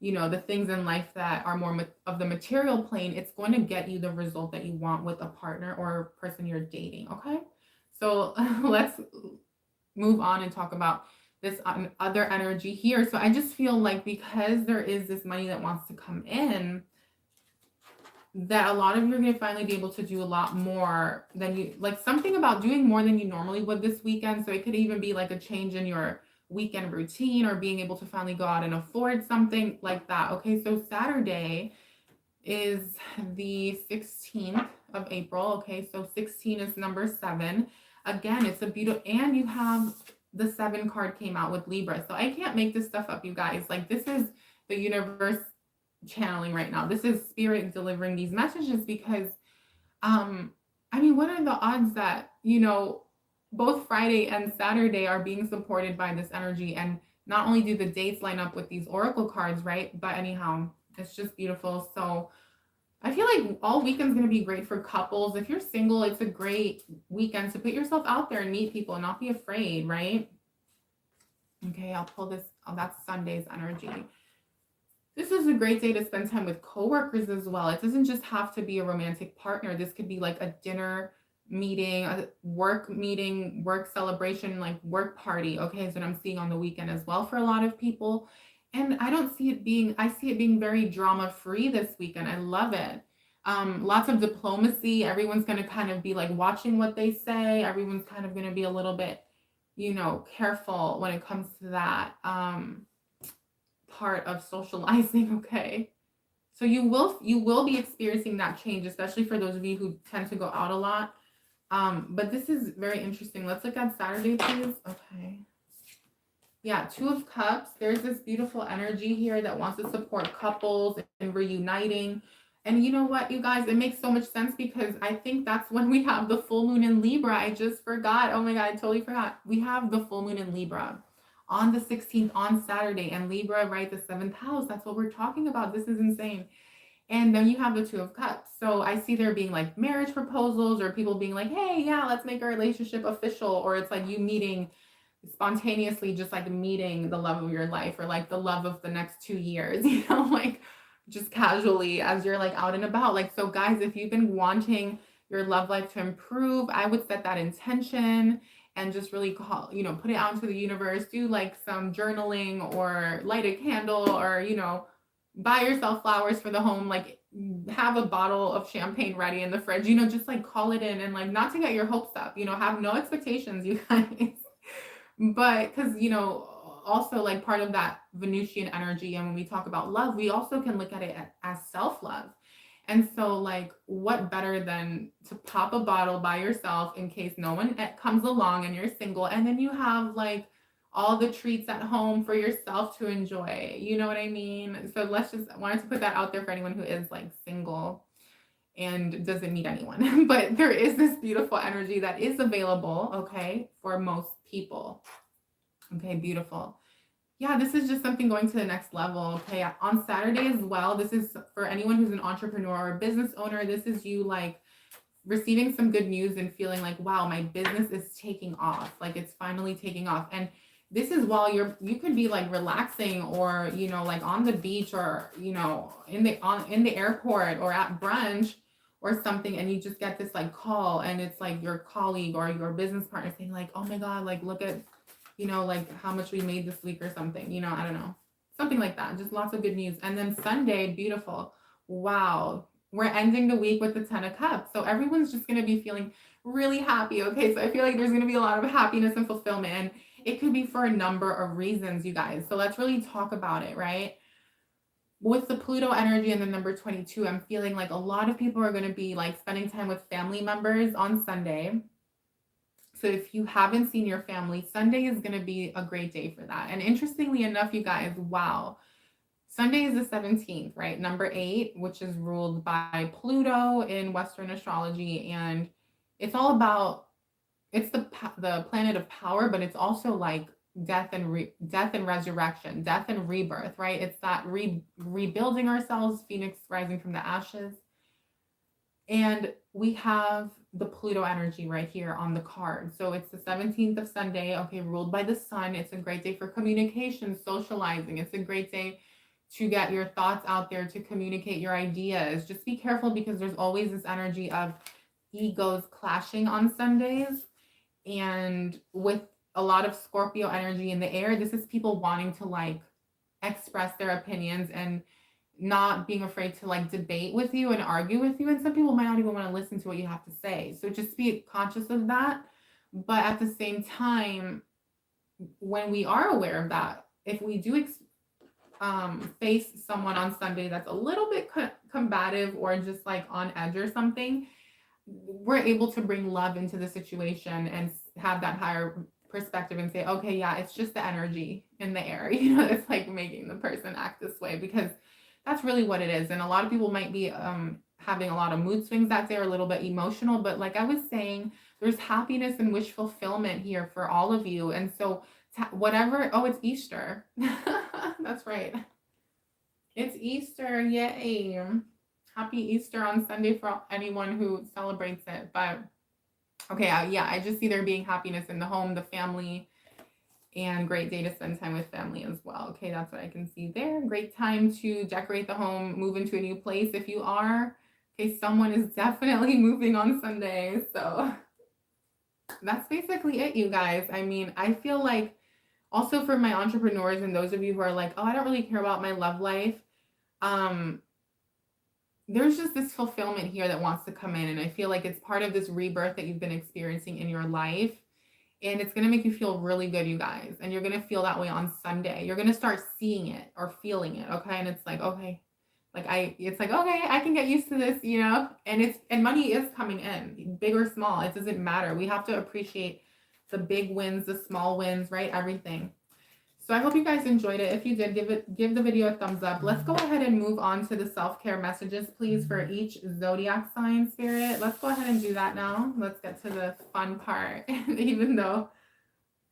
you know, the things in life that are more of the material plane, it's going to get you the result that you want with a partner or person you're dating. Okay. So let's move on and talk about this other energy here. So I just feel like because there is this money that wants to come in, that a lot of you are going to finally be able to do a lot more than you like, something about doing more than you normally would this weekend. So it could even be like a change in your weekend routine or being able to finally go out and afford something like that. Okay, so Saturday is the 16th of April. Okay, so 16 is number 7. Again, it's a beautiful, and you have the 7 card came out with Libra. So I can't make this stuff up, you guys. Like, this is the universe channeling right now. This is spirit delivering these messages because I mean, what are the odds that, you know, both Friday and Saturday are being supported by this energy, and not only do the dates line up with these oracle cards, right? But anyhow, it's just beautiful. So I feel like all weekend's going to be great for couples. If you're single, it's a great weekend to put yourself out there and meet people and not be afraid, right? Okay, I'll pull this. Oh, that's Sunday's energy. This is a great day to spend time with coworkers as well. It doesn't just have to be a romantic partner. This could be like a dinner meeting, work celebration, like work party. Okay, is what I'm seeing on the weekend as well for a lot of people. And I see it being very drama free this weekend. I love it. Lots of diplomacy. Everyone's going to kind of be like watching what they say. Everyone's kind of going to be a little bit, you know, careful when it comes to that. Part of socializing. Okay, so you will be experiencing that change, especially for those of you who tend to go out a lot. But this is very interesting. Let's look at Saturday, please. Okay, yeah, 2 of Cups. There's this beautiful energy here that wants to support couples and reuniting. And you know what, you guys, it makes so much sense because I think that's when we have the full moon in Libra. I just forgot. Oh my God, I totally forgot. We have the full moon in Libra on the 16th on Saturday, and Libra, right, the 7th house. That's what we're talking about. This is insane. And then you have the 2 of Cups. So I see there being like marriage proposals or people being like, hey, yeah, let's make our relationship official. Or it's like you meeting spontaneously, just like meeting the love of your life or like the love of the next 2 years, you know, like just casually as you're like out and about. Like, so guys, if you've been wanting your love life to improve, I would set that intention and just really call, you know, put it out into the universe, do like some journaling or light a candle or, you know, buy yourself flowers for the home, like have a bottle of champagne ready in the fridge, you know, just like call it in and like not to get your hopes up, you know, have no expectations, you guys. But because, you know, also like part of that Venusian energy, and when we talk about love, we also can look at it as self-love. And so, like, what better than to pop a bottle by yourself in case no one comes along and you're single, and then you have like all the treats at home for yourself to enjoy. You know what I mean? So wanted to put that out there for anyone who is like single and doesn't meet anyone. But there is this beautiful energy that is available, okay, for most people. Okay, beautiful. Yeah, this is just something going to the next level. Okay, on Saturday as well, this is for anyone who's an entrepreneur or a business owner. This is you like receiving some good news and feeling like, wow, my business is taking off. Like it's finally taking off. And this is while you could be like relaxing or, you know, like on the beach or, you know, in the airport or at brunch or something, and you just get this like call, and it's like your colleague or your business partner saying like, oh my God, like look at, you know, like how much we made this week or something, you know, I don't know, something like that. Just lots of good news. And then Sunday, beautiful. Wow. We're ending the week with the 10 of Cups. So everyone's just going to be feeling really happy. Okay. So I feel like there's going to be a lot of happiness and fulfillment, and it could be for a number of reasons, you guys. So let's really talk about it, right? With the Pluto energy and the number 22, I'm feeling like a lot of people are going to be like spending time with family members on Sunday. So if you haven't seen your family, Sunday is going to be a great day for that. And interestingly enough, you guys, wow, Sunday is the 17th, right? Number 8, which is ruled by Pluto in Western astrology. And it's all about, it's the planet of power, but it's also like death and resurrection, death and rebirth, right? It's that rebuilding ourselves, Phoenix rising from the ashes. And we have the Pluto energy right here on the card. So it's the 17th of Sunday, okay, ruled by the sun. It's a great day for communication, socializing. It's a great day to get your thoughts out there, to communicate your ideas. Just be careful because there's always this energy of egos clashing on Sundays. And with a lot of Scorpio energy in the air, this is people wanting to like express their opinions and not being afraid to like debate with you and argue with you. And some people might not even want to listen to what you have to say. So just be conscious of that. But at the same time, when we are aware of that, if we do face someone on Sunday that's a little bit combative or just like on edge or something, we're able to bring love into the situation and have that higher perspective and say, okay, yeah, it's just the energy in the air, you know, it's like making the person act this way, because that's really what it is. And a lot of people might be having a lot of mood swings that day or a little bit emotional, but like I was saying, there's happiness and wish fulfillment here for all of you. And so whatever, oh, it's Easter. That's right. It's Easter, yay. Happy Easter on Sunday for anyone who celebrates it. But okay, yeah, I just see there being happiness in the home, the family, and great day to spend time with family as well. Okay, that's what I can see there. Great time to decorate the home, move into a new place if you are. Okay, someone is definitely moving on Sunday. So that's basically it, you guys. I mean, I feel like also for my entrepreneurs and those of you who are like, oh, I don't really care about my love life. There's just this fulfillment here that wants to come in. And I feel like it's part of this rebirth that you've been experiencing in your life. And it's going to make you feel really good, you guys. And you're going to feel that way on Sunday. You're going to start seeing it or feeling it. Okay. And it's like, okay, it's like, okay, I can get used to this, you know, and money is coming in, big or small. It doesn't matter. We have to appreciate the big wins, the small wins, right? Everything. So I hope you guys enjoyed it. If you did, give the video a thumbs up. Let's go ahead and move on to the self-care messages, please, for each zodiac sign, spirit. Let's go ahead and do that now. Let's get to the fun part. Even though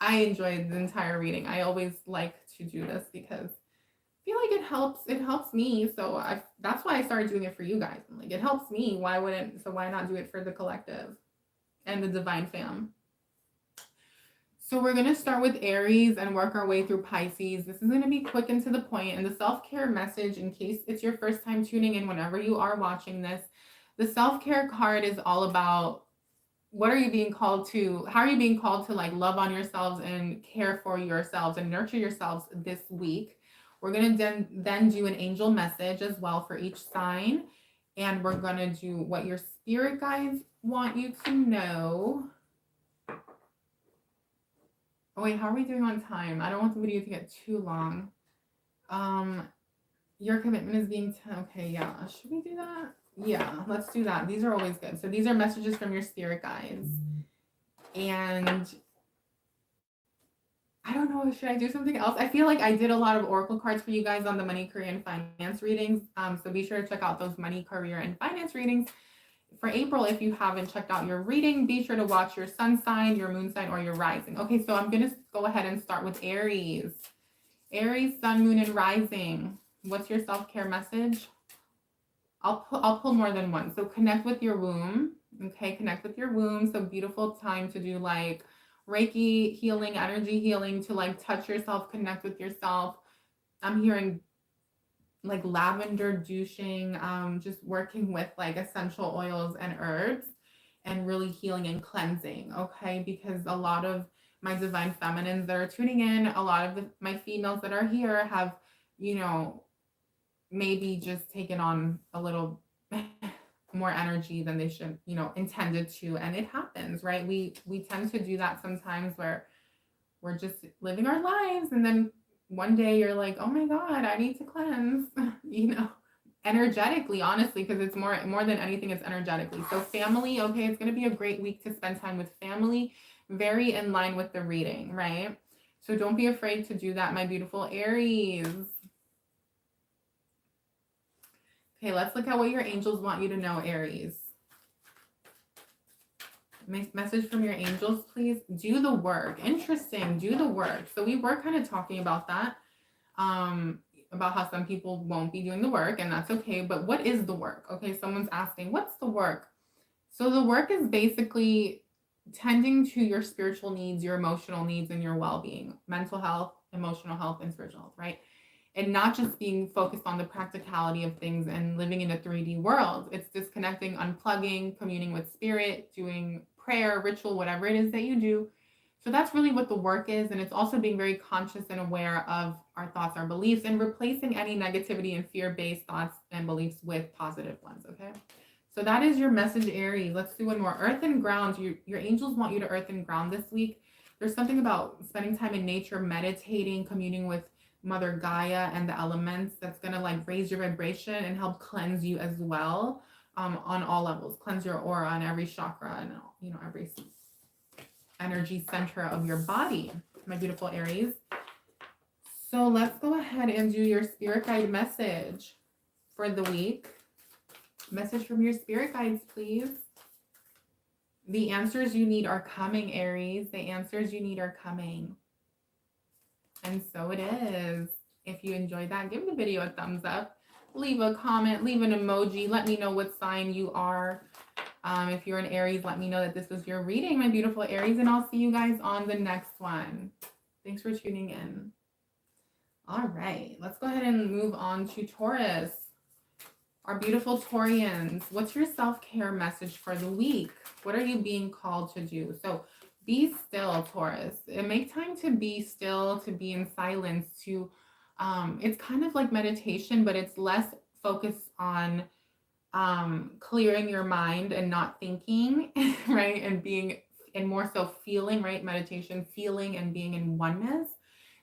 I enjoyed the entire reading, I always like to do this because I feel like it helps me. So that's why I started doing it for you guys. I'm like, it helps me. Why not do it for the collective and the divine fam? So we're going to start with Aries and work our way through Pisces. This is going to be quick and to the point. And the self-care message, in case it's your first time tuning in whenever you are watching this, the self-care card is all about what are you being called to? How are you being called to like love on yourselves and care for yourselves and nurture yourselves this week? We're going to then do an angel message as well for each sign. And we're going to do what your spirit guides want you to know. Oh wait, how are we doing on time? I don't want the video to get too long. Your commitment is being okay, yeah. Should we do that? Yeah, let's do that. These are always good. So these are messages from your spirit guides. And I don't know, should I do something else? I feel like I did a lot of oracle cards for you guys on the money, career, and finance readings. So be sure to check out those money, career, and finance readings. For April, if you haven't checked out your reading, be sure to watch your sun sign, your moon sign, or your rising. Okay, so I'm going to go ahead and start with Aries. Aries, sun, moon, and rising. What's your self-care message? I'll pull more than one. So connect with your womb. Okay, connect with your womb. So beautiful time to do like Reiki healing, energy healing, to like touch yourself, connect with yourself. I'm hearing like lavender douching, just working with like essential oils and herbs and really healing and cleansing. Okay, because a lot of my divine feminines that are tuning in, a lot of my females that are here have, you know, maybe just taken on a little more energy than they should, you know, intended to. And it happens, right? We tend to do that sometimes where we're just living our lives and then one day you're like, oh my God, I need to cleanse, you know, energetically, honestly, because it's more than anything, it's energetically. So family, okay, it's going to be a great week to spend time with family, very in line with the reading, right? So don't be afraid to do that, my beautiful Aries. Okay, let's look at what your angels want you to know, Aries. Message from your angels, please. Do the work. Interesting. Do the work. So we were kind of talking about that, about how some people won't be doing the work, and that's okay. But what is the work? Okay, someone's asking, what's the work? So the work is basically tending to your spiritual needs, your emotional needs, and your well-being, mental health, emotional health, and spiritual health, right? and not just being focused on the practicality of things and living in a 3D world. It's disconnecting, unplugging, communing with spirit, doing prayer, ritual, whatever it is that you do. So that's really what the work is. And it's also being very conscious and aware of our thoughts, our beliefs, and replacing any negativity and fear-based thoughts and beliefs with positive ones, okay? So that is your message, Aries. Let's do one more. Earth and ground. Your angels want you to earth and ground this week. There's something about spending time in nature, meditating, communing with Mother Gaia and the elements that's going to like raise your vibration and help cleanse you as well, on all levels. Cleanse your aura on every chakra and, you know, every energy center of your body, my beautiful Aries. So let's go ahead and do your spirit guide message for the week. Message from your spirit guides, please. The answers you need are coming, Aries. The answers you need are coming. And so it is. If you enjoyed that, give the video a thumbs up. Leave a comment, leave an emoji. Let me know what sign you are. If you're an Aries, let me know that this was your reading, my beautiful Aries. And I'll see you guys on the next one. Thanks for tuning in. All right, let's go ahead and move on to Taurus. Our beautiful Taurians, what's your self-care message for the week? What are you being called to do? So be still, Taurus. And make time to be still, to be in silence, to it's kind of like meditation, but it's less focused on clearing your mind and not thinking, right? And more so feeling, right? Meditation, feeling and being in oneness.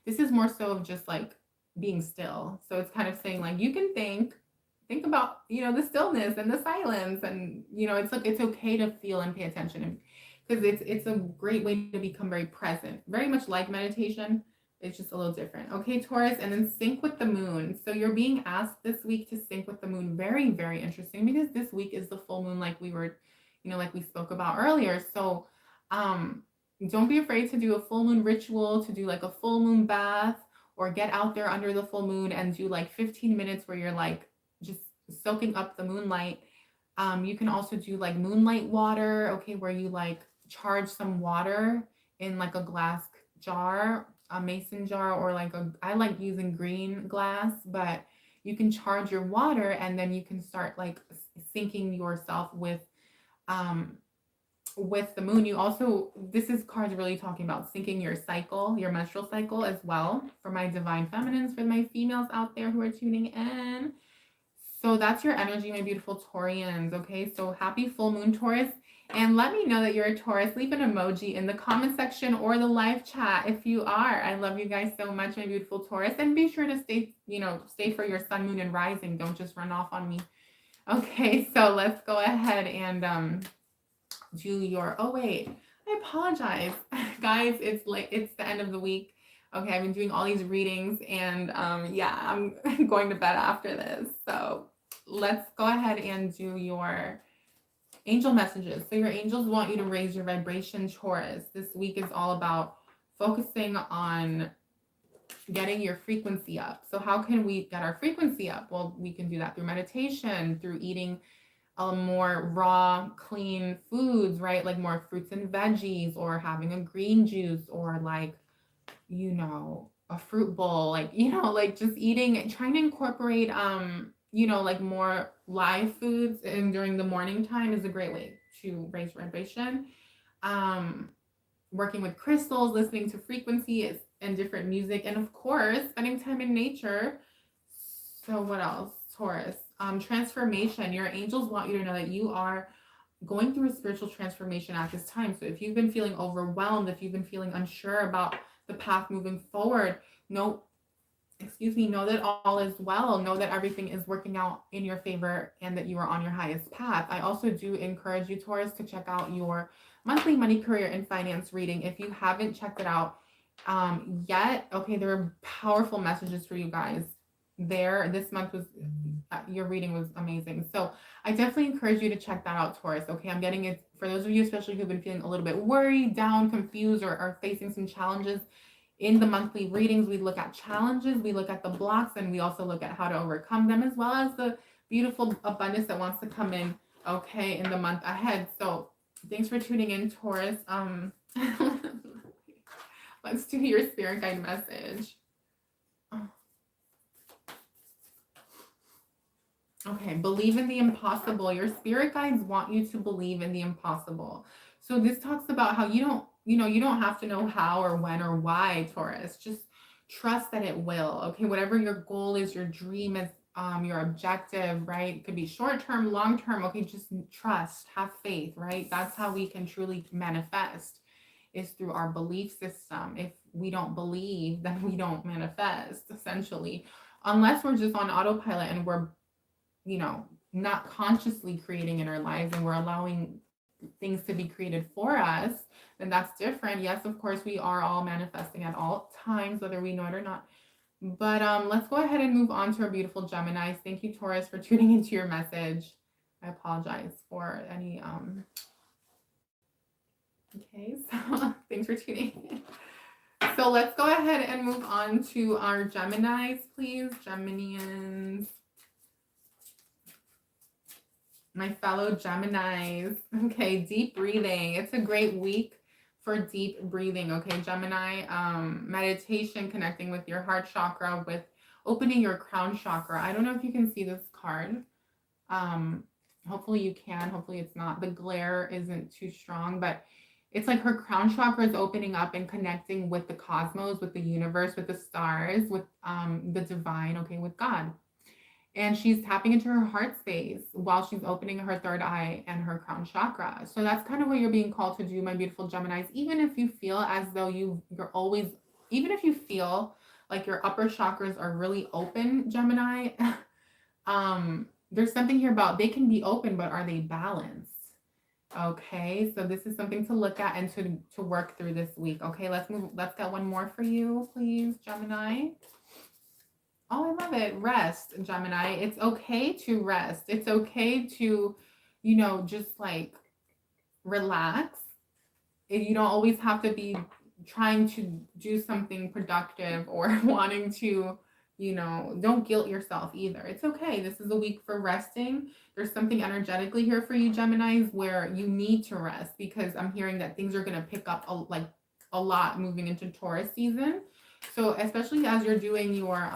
This is more so of just like being still. So it's kind of saying like, you can think about, you know, the stillness and the silence, and, you know, it's like, it's okay to feel and pay attention, because it's a great way to become very present, very much like meditation. It's just a little different. Okay, Taurus, and then sync with the moon. So you're being asked this week to sync with the moon. Very, very interesting, because this week is the full moon, like we were, you know, like we spoke about earlier. So don't be afraid to do a full moon ritual, to do like a full moon bath, or get out there under the full moon and do like 15 minutes where you're like just soaking up the moonlight. You can also do like moonlight water, okay, where you like charge some water in like a glass jar, a mason jar, or like I like using green glass, but you can charge your water and then you can start like syncing yourself with the moon. You also, this is cards really talking about syncing your cycle, your menstrual cycle as well, for my divine feminines, for my females out there who are tuning in. So that's your energy, my beautiful Taurians, okay? So happy full moon, Taurus. And let me know that you're a Taurus. Leave an emoji in the comment section or the live chat if you are. I love you guys so much, my beautiful Taurus. And be sure to stay, stay for your sun, moon, and rising. Don't just run off on me. Okay, so let's go ahead and do your, oh wait, I apologize. Guys, it's the end of the week. Okay, I've been doing all these readings, and yeah, I'm going to bed after this. So let's go ahead and do your angel messages. So your angels want you to raise your vibration, Taurus. This week is all about focusing on getting your frequency up. So how can we get our frequency up? Well, we can do that through meditation, through eating more raw, clean foods, right? Like more fruits and veggies, or having a green juice, or like, a fruit bowl, like, like just eating, trying to incorporate, like more live foods and during the morning time is a great way to raise vibration. Working with crystals, listening to frequency and different music, and of course, spending time in nature. So what else, Taurus? Transformation. Your angels want you to know that you are going through a spiritual transformation at this time. So if you've been feeling overwhelmed, if you've been feeling unsure about the path moving forward, know that all is well. Know that everything is working out in your favor and that you are on your highest path. I also do encourage you, Taurus, to check out your monthly money, career, and finance reading if you haven't checked it out yet. Okay, there are powerful messages for you guys there. This month was, your reading was amazing. So I definitely encourage you to check that out, Taurus. Okay, I'm getting it for those of you, especially who've been feeling a little bit worried, down, confused, or are facing some challenges. In the monthly readings, we look at challenges, we look at the blocks, and we also look at how to overcome them, as well as the beautiful abundance that wants to come in, okay, in the month ahead. So thanks for tuning in, Taurus. Let's do your spirit guide message. Okay, believe in the impossible. Your spirit guides want you to believe in the impossible. So this talks about how you don't have to know how or when or why, Taurus. Just trust that it will. Okay, whatever your goal is, your dream is, your objective, right? It could be short term, long term. Okay, just trust, have faith, right? That's how we can truly manifest, is through our belief system. If we don't believe, then we don't manifest, essentially. Unless we're just on autopilot and we're not consciously creating in our lives and we're allowing things to be created for us, then that's different. Yes, of course, we are all manifesting at all times, whether we know it or not. But let's go ahead and move on to our beautiful Geminis. Thank you, Taurus, for tuning into your message. I apologize for any okay, so thanks for tuning in. So let's go ahead and move on to our Geminis, please. Geminians. My fellow Geminis. Okay, deep breathing. It's a great week for deep breathing. Okay, Gemini. Meditation, connecting with your heart chakra, with opening your crown chakra. I don't know if you can see this card. Hopefully you can. Hopefully it's not. The glare isn't too strong, but it's like her crown chakra is opening up and connecting with the cosmos, with the universe, with the stars, with the divine. Okay, with God. And she's tapping into her heart space while she's opening her third eye and her crown chakra. So that's kind of what you're being called to do, my beautiful Geminis. Even if you feel as though you're always, even if you feel like your upper chakras are really open, Gemini, there's something here about they can be open, but are they balanced? Okay, so this is something to look at and to work through this week. Okay, let's move. Let's get one more for you, please, Gemini. Oh, I love it. Rest, Gemini. It's okay to rest. It's okay to, just like relax. You don't always have to be trying to do something productive or wanting to, don't guilt yourself either. It's okay. This is a week for resting. There's something energetically here for you, Geminis, where you need to rest, because I'm hearing that things are going to pick up a lot moving into Taurus season. So especially as you're doing your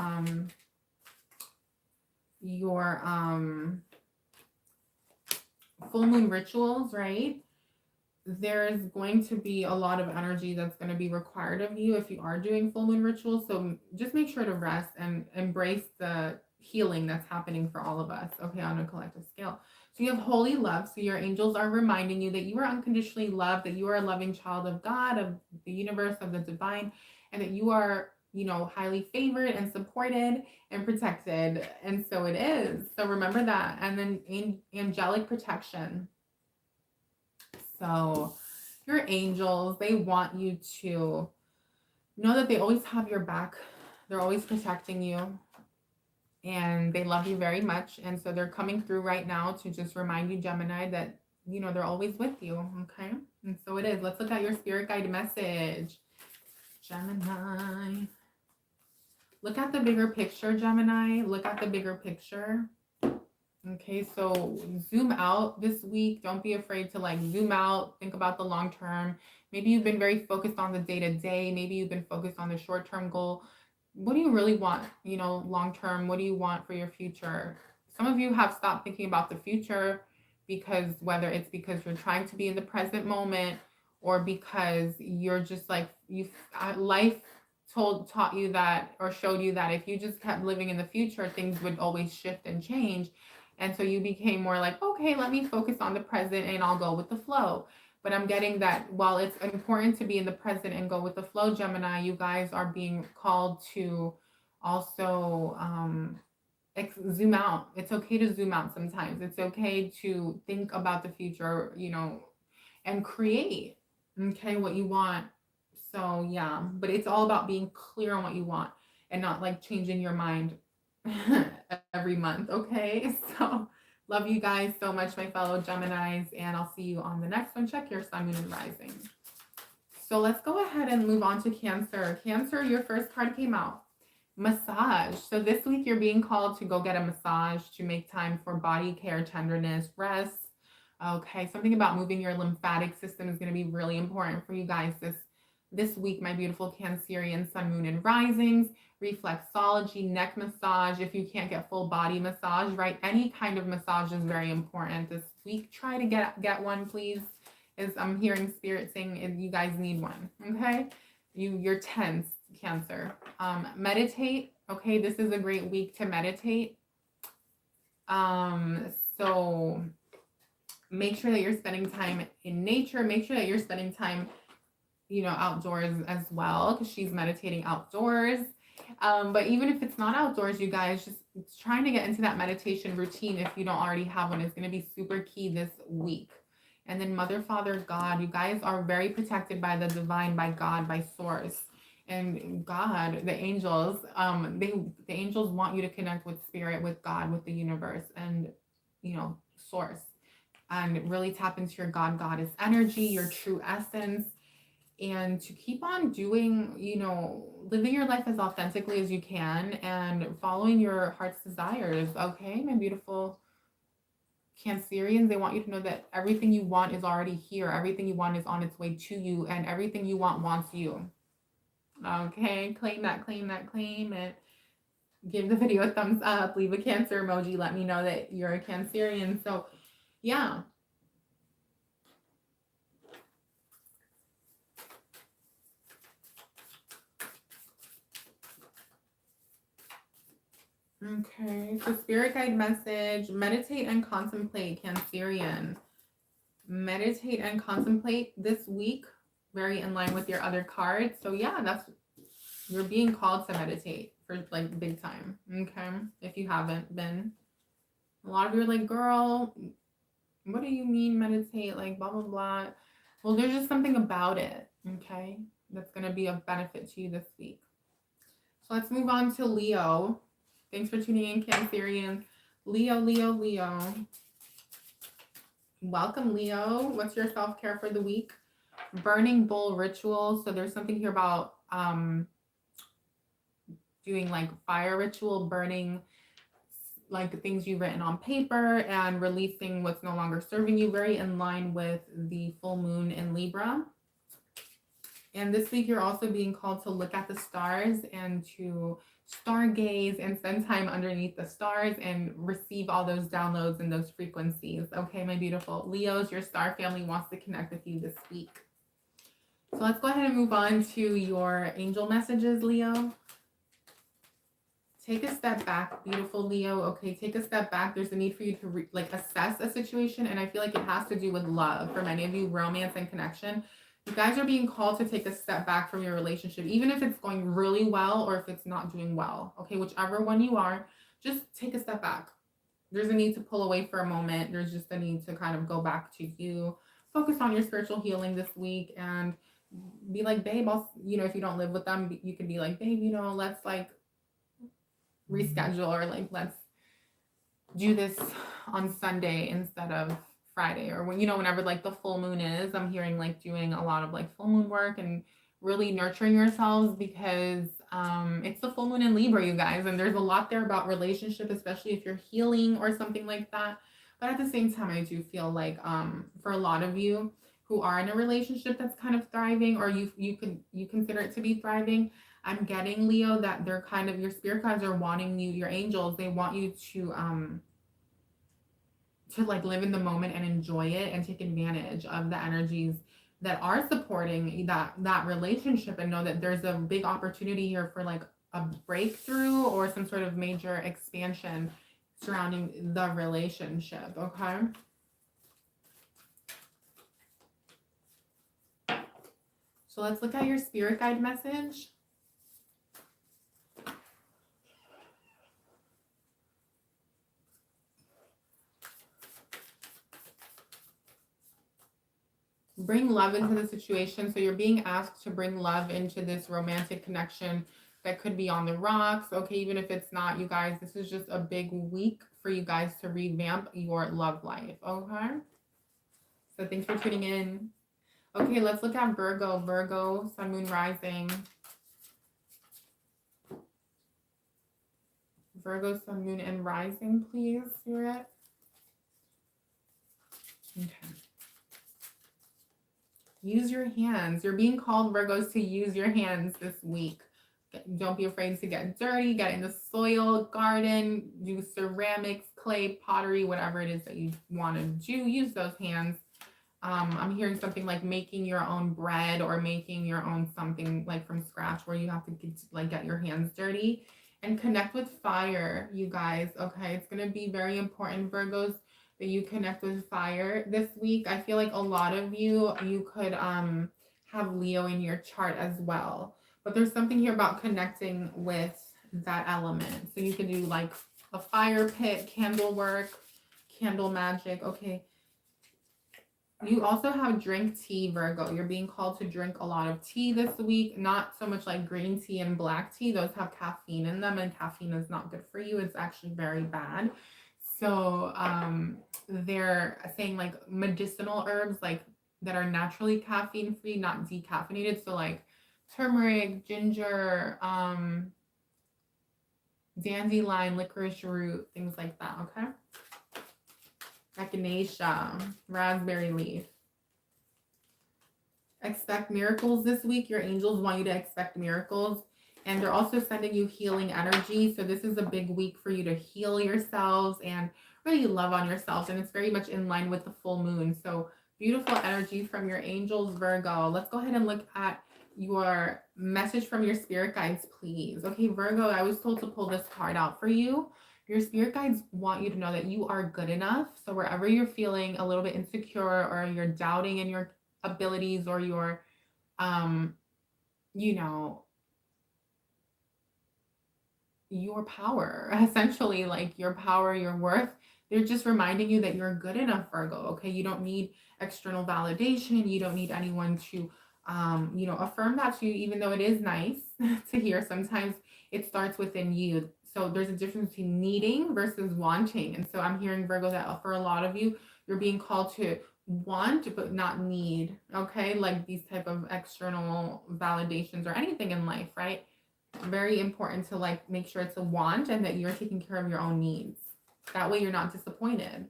full moon rituals, right? There's going to be a lot of energy that's going to be required of you if you are doing full moon rituals. So just make sure to rest and embrace the healing that's happening for all of us, okay, on a collective scale. So you have holy love. So your angels are reminding you that you are unconditionally loved, that you are a loving child of God, of the universe, of the divine, and that you are, highly favored and supported and protected. And so it is. So remember that. And then angelic protection. So your angels, they want you to know that they always have your back. They're always protecting you. And they love you very much. And so they're coming through right now to just remind you, Gemini, that, they're always with you. Okay. And so it is. Let's look at your spirit guide message. Gemini. Look at the bigger picture, Gemini. Look at the bigger picture. Okay, so zoom out this week. Don't be afraid to zoom out. Think about the long term. Maybe you've been very focused on the day to day. Maybe you've been focused on the short term goal. What do you really want, long term? What do you want for your future? Some of you have stopped thinking about the future because whether it's because you're trying to be in the present moment, or because you're just life taught you that, or showed you that if you just kept living in the future, things would always shift and change. And so you became more like, okay, let me focus on the present and I'll go with the flow. But I'm getting that while it's important to be in the present and go with the flow, Gemini, you guys are being called to also zoom out. It's okay to zoom out sometimes. It's okay to think about the future, and create, okay, what you want. So yeah, but it's all about being clear on what you want and not changing your mind every month. Okay, so love you guys so much, my fellow Geminis, and I'll see you on the next one. Check your sun, moon, and rising. So let's go ahead and move on to Cancer. Cancer, your first card came out. Massage. So this week you're being called to go get a massage, to make time for body care, tenderness, rest. Okay, something about moving your lymphatic system is going to be really important for you guys this This week, my beautiful Cancerian sun, moon, and risings, reflexology, neck massage. If you can't get full body massage, right? Any kind of massage is very important this week. Try to get one, please. As I'm hearing spirit saying you guys need one. Okay, you're tense, Cancer. Meditate. Okay, this is a great week to meditate. So make sure that you're spending time in nature. Make sure that you're spending time, outdoors as well, because she's meditating outdoors. But even if it's not outdoors, you guys, just trying to get into that meditation routine, if you don't already have one, is going to be super key this week. And then Mother, Father, God, you guys are very protected by the divine, by God, by Source. And God, the angels, the angels want you to connect with spirit, with God, with the universe, and Source, and really tap into your God, Goddess energy, your true essence, and to keep on doing, living your life as authentically as you can and following your heart's desires. Okay, my beautiful Cancerians, they want you to know that everything you want is already here. Everything you want is on its way to you, and everything you want wants you. Okay, claim that, claim that, claim it. Give the video a thumbs up, leave a Cancer emoji, let me know that you're a Cancerian. So yeah. Okay, so spirit guide message, meditate and contemplate, Cancerian. Meditate and contemplate this week, very in line with your other cards. So yeah, you're being called to meditate for like big time. Okay, if you haven't been. A lot of you are like, girl, what do you mean meditate? Like blah, blah, blah. Well, there's just something about it, okay, that's going to be of benefit to you this week. So let's move on to Leo. Thanks for tuning in, Cancerian. Leo, Leo, Leo. Welcome, Leo. What's your self-care for the week? Burning bowl ritual. So there's something here about doing like fire ritual, burning like things you've written on paper and releasing what's no longer serving you, very in line with the full moon in Libra. And this week you're also being called to look at the stars and to stargaze and spend time underneath the stars and receive all those downloads and those frequencies. Okay, my beautiful Leos, your star family wants to connect with you this week. So let's go ahead and move on to your angel messages, Leo. Take a step back, beautiful Leo. Okay, take a step back. There's a need for you to assess a situation, and I feel like it has to do with love. For many of you, romance and connection. You guys are being called to take a step back from your relationship, even if it's going really well or if it's not doing well. Okay, whichever one you are, just take a step back. There's a need to pull away for a moment. There's just a need to kind of go back to you. Focus on your spiritual healing this week and be like, babe, if you don't live with them, you could be like, babe, let's like reschedule, or like let's do this on Sunday instead of Friday, or whenever like the full moon is. I'm hearing like doing a lot of like full moon work and really nurturing yourselves, because it's the full moon in Libra, you guys, and there's a lot there about relationship, especially if you're healing or something like that. But at the same time, I do feel like for a lot of you who are in a relationship that's kind of thriving, or you consider it to be thriving, I'm getting, Leo, that they're kind of, your spirit guides are wanting you, your angels, they want you to like live in the moment and enjoy it and take advantage of the energies that are supporting that relationship, and know that there's a big opportunity here for like a breakthrough or some sort of major expansion surrounding the relationship. Okay. So let's look at your spirit guide message. Bring love into the situation. So you're being asked to bring love into this romantic connection that could be on the rocks. Okay, even if it's not, you guys, this is just a big week for you guys to revamp your love life. Okay. So thanks for tuning in. Okay, let's look at Virgo. Virgo, sun, moon, rising. Virgo, sun, moon, and rising, please, Spirit. Okay. Use your hands. You're being called, Virgos, to use your hands this week. Don't be afraid to get dirty, get in the soil, garden, do ceramics, clay, pottery, whatever it is that you want to do. Use those hands. I'm hearing something like making your own bread or making your own something like from scratch where you have to get your hands dirty and connect with fire, you guys. Okay, it's going to be very important, Virgos, that you connect with fire this week. I feel like a lot of you could have Leo in your chart as well. But there's something here about connecting with that element. So you can do like a fire pit, candle work, candle magic. Okay. You also have drink tea, Virgo. You're being called to drink a lot of tea this week. Not so much like green tea and black tea. Those have caffeine in them, and caffeine is not good for you. It's actually very bad. So they're saying like medicinal herbs like that are naturally caffeine free, not decaffeinated. So like turmeric, ginger, dandelion, licorice root, things like that. Okay. Echinacea, raspberry leaf. Expect miracles this week. Your angels want you to expect miracles. And they're also sending you healing energy. So this is a big week for you to heal yourselves and really love on yourselves. And it's very much in line with the full moon. So beautiful energy from your angels, Virgo. Let's go ahead and look at your message from your spirit guides, please. Okay, Virgo, I was told to pull this card out for you. Your spirit guides want you to know that you are good enough. So wherever you're feeling a little bit insecure or you're doubting in your abilities or your, your power, essentially, like your power, your worth, they're just reminding you that you're good enough, Virgo. Okay, you don't need external validation. You don't need anyone to affirm that to you, even though it is nice to hear. Sometimes it starts within you. So there's a difference between needing versus wanting. And so I'm hearing, Virgo, that for a lot of you, you're being called to want but not need. Okay, like these type of external validations or anything in life, right? Very important to like make sure it's a want and that you're taking care of your own needs. That way you're not disappointed.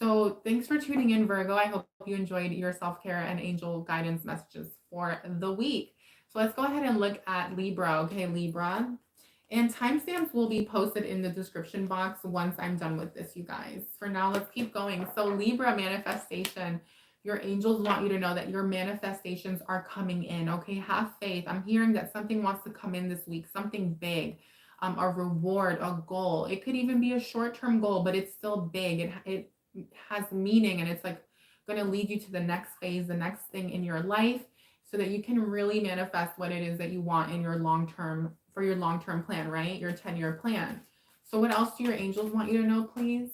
So thanks for tuning in, Virgo. I hope you enjoyed your self-care and angel guidance messages for the week. So let's go ahead and look at Libra. Okay, Libra. And timestamps will be posted in the description box once I'm done with this, you guys. For now, let's keep going. So Libra manifestation. Your angels want you to know that your manifestations are coming in. Okay, have faith. I'm hearing that something wants to come in this week, something big, a reward, a goal. It could even be a short-term goal, but it's still big. It has meaning, and it's like going to lead you to the next phase, the next thing in your life, so that you can really manifest what it is that you want in your long-term, for your long-term plan, right? Your 10-year plan. So what else do your angels want you to know, please?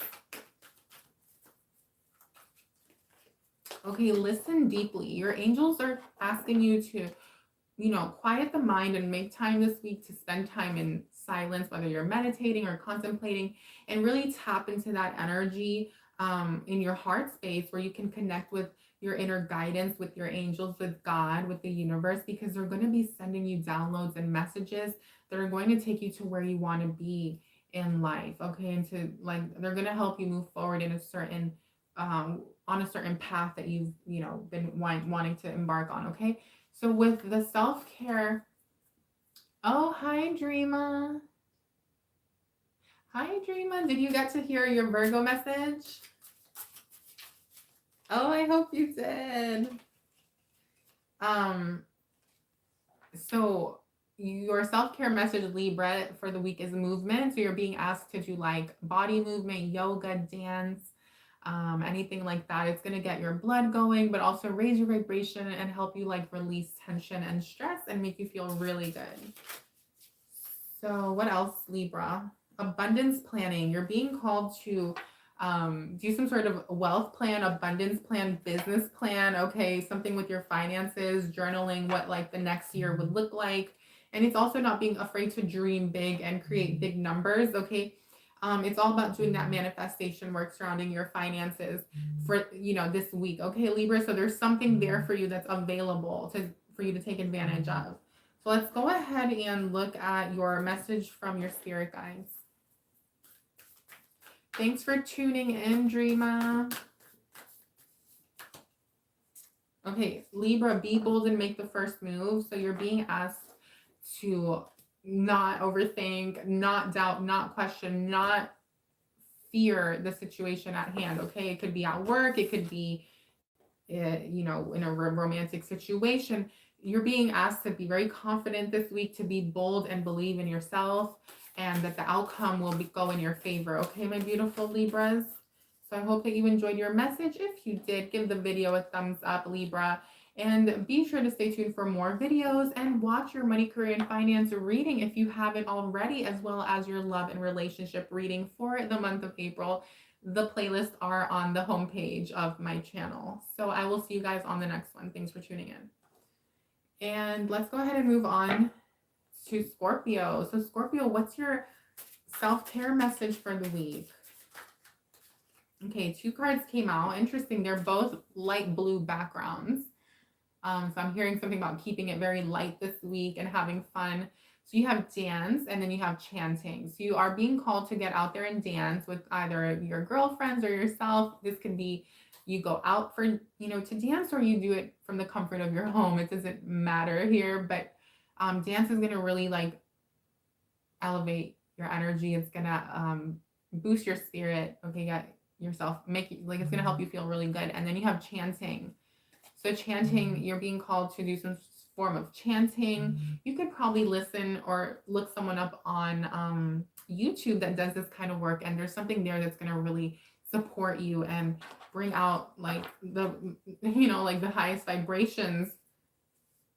Okay, listen deeply. Your angels are asking you to, quiet the mind and make time this week to spend time in silence, whether you're meditating or contemplating, and really tap into that energy in your heart space where you can connect with your inner guidance, with your angels, with God, with the universe, because they're going to be sending you downloads and messages that are going to take you to where you want to be in life. Okay, and to like, they're going to help you move forward in a certain on a certain path that you've been wanting to embark on. Okay, so with the self-care, oh, hi Dreama. Hi Dreama, did you get to hear your Virgo message? Oh, I hope you did. So your self-care message, Libra, for the week is movement. So you're being asked to do like body movement, yoga, dance, anything like that. It's going to get your blood going, but also raise your vibration and help you like release tension and stress and make you feel really good. So what else, Libra? Abundance planning. You're being called to do some sort of wealth plan, abundance plan, business plan. Okay, something with your finances, journaling what like the next year would look like. And it's also not being afraid to dream big and create big numbers. Okay, it's all about doing that manifestation work surrounding your finances for this week. Okay, Libra. So there's something there for you that's available for you to take advantage of. So let's go ahead and look at your message from your spirit guides. Thanks for tuning in, Dreama. Okay, Libra, be bold and make the first move. So you're being asked to not overthink, not doubt, not question, not fear the situation at hand. Okay, it could be at work, it could be, in a romantic situation. You're being asked to be very confident this week, to be bold and believe in yourself, and that the outcome will go in your favor. Okay, my beautiful Libras. So I hope that you enjoyed your message. If you did, give the video a thumbs up, Libra. And be sure to stay tuned for more videos and watch your money, career, and finance reading if you haven't already, as well as your love and relationship reading for the month of April. The playlists are on the homepage of my channel. So I will see you guys on the next one. Thanks for tuning in. And let's go ahead and move on to Scorpio. So Scorpio, what's your self-care message for the week? Okay, 2 cards came out. Interesting. They're both light blue backgrounds. So I'm hearing something about keeping it very light this week and having fun. So you have dance and then you have chanting. So you are being called to get out there and dance with either your girlfriends or yourself. This could be you go out for, to dance, or you do it from the comfort of your home. It doesn't matter here, but dance is going to really like elevate your energy. It's going to boost your spirit. Okay, get yourself, make it like, it's going to help you feel really good. And then you have chanting. So chanting, you're being called to do some form of chanting. You could probably listen or look someone up on YouTube that does this kind of work. And there's something there that's going to really support you and bring out like the highest vibrations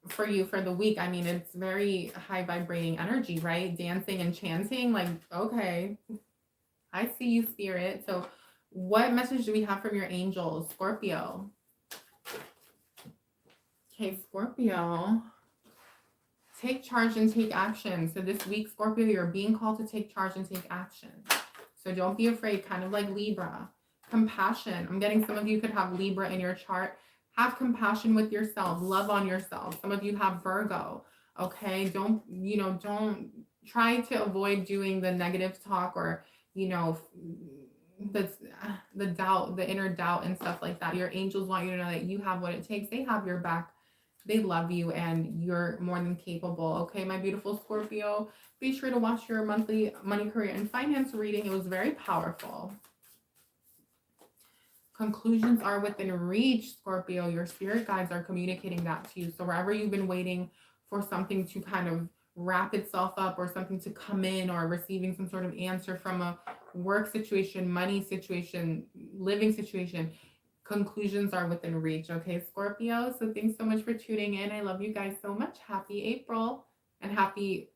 for you for the week. I mean, it's very high vibrating energy, right? Dancing and chanting, like, okay, I see you, spirit. So what message do we have from your angels, Scorpio? Okay, Scorpio, take charge and take action. So this week, Scorpio, you're being called to take charge and take action. So don't be afraid, kind of like Libra. Compassion. I'm getting some of you could have Libra in your chart. Have compassion with yourself. Love on yourself. Some of you have Virgo. Okay, don't try to avoid doing the negative talk or, the doubt, the inner doubt and stuff like that. Your angels want you to know that you have what it takes. They have your back. They love you and you're more than capable. Okay, my beautiful Scorpio, be sure to watch your monthly money, career, and finance reading. It was very powerful. Conclusions are within reach, Scorpio. Your spirit guides are communicating that to you. So wherever you've been waiting for something to kind of wrap itself up or something to come in, or receiving some sort of answer from a work situation, money situation, living situation, conclusions are within reach. Okay, Scorpio. So thanks so much for tuning in. I love you guys so much. Happy April and happy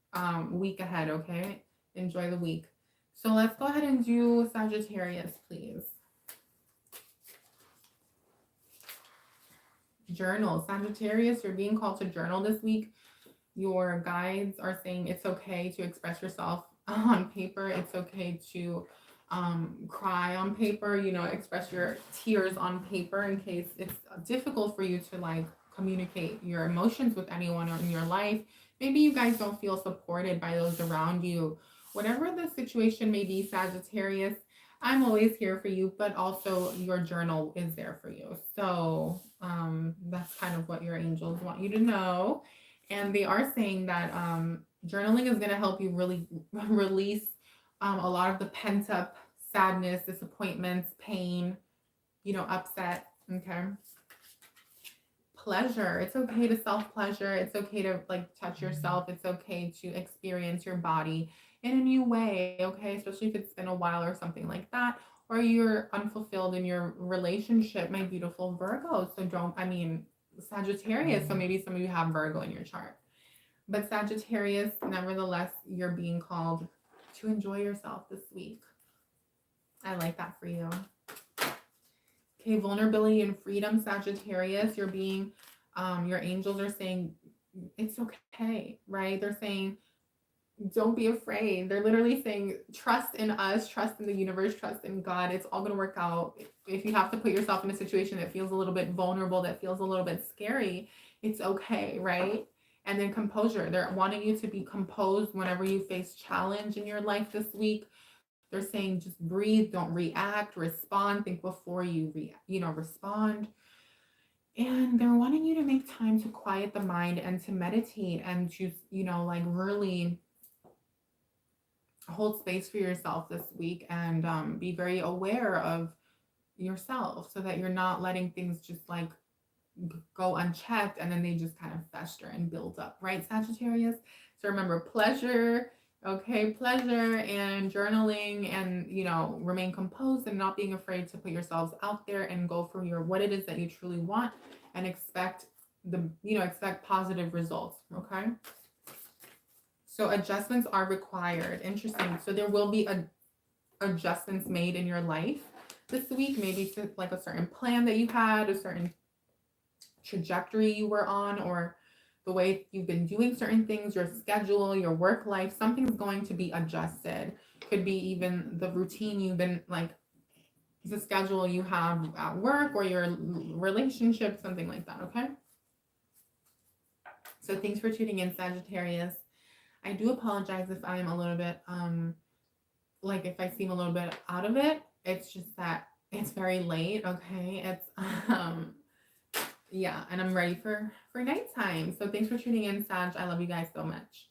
week ahead. Okay, enjoy the week. So let's go ahead and do Sagittarius, please. Journal. Sagittarius, you're being called to journal this week. Your guides are saying it's okay to express yourself on paper. It's okay to cry on paper, express your tears on paper in case it's difficult for you to like communicate your emotions with anyone in your life. Maybe you guys don't feel supported by those around you. Whatever the situation may be, Sagittarius, I'm always here for you, but also your journal is there for you. So that's kind of what your angels want you to know. And they are saying that journaling is going to help you really release a lot of the pent up sadness, disappointments, pain, upset. Okay. Pleasure. It's okay to self-pleasure. It's okay to like touch yourself. It's okay to experience your body in a new way. Okay. Especially if it's been a while or something like that, or you're unfulfilled in your relationship, my beautiful Virgo. So Sagittarius. So maybe some of you have Virgo in your chart, but Sagittarius, nevertheless, you're being called to enjoy yourself this week. I like that for you. Okay, vulnerability and freedom, Sagittarius. You're being, your angels are saying it's okay, right? They're saying don't be afraid. They're literally saying trust in us, trust in the universe, trust in God. It's all going to work out. If you have to put yourself in a situation that feels a little bit vulnerable, that feels a little bit scary, it's okay, right? And then composure. They're wanting you to be composed whenever you face challenge in your life this week. They're saying just breathe, don't react, respond, think before you respond. And they're wanting you to make time to quiet the mind and to meditate and to, like really hold space for yourself this week and be very aware of yourself so that you're not letting things just like go unchecked and then they just kind of fester and build up, right, Sagittarius? So remember pleasure, okay, pleasure and journaling and, remain composed and not being afraid to put yourselves out there and go for what it is that you truly want and expect expect positive results, okay? So adjustments are required. Interesting. So there will be adjustments made in your life this week, maybe to like a certain plan that you had, a certain trajectory you were on, or the way you've been doing certain things, your schedule, your work life, something's going to be adjusted. Could be even the routine you've been like, the schedule you have at work or your relationship, something like that, okay? So thanks for tuning in, Sagittarius. I do apologize if I'm a little bit, like if I seem a little bit out of it. It's just that it's very late, okay? It's, yeah, and I'm ready for nighttime. So thanks for tuning in, Sag. I love you guys so much.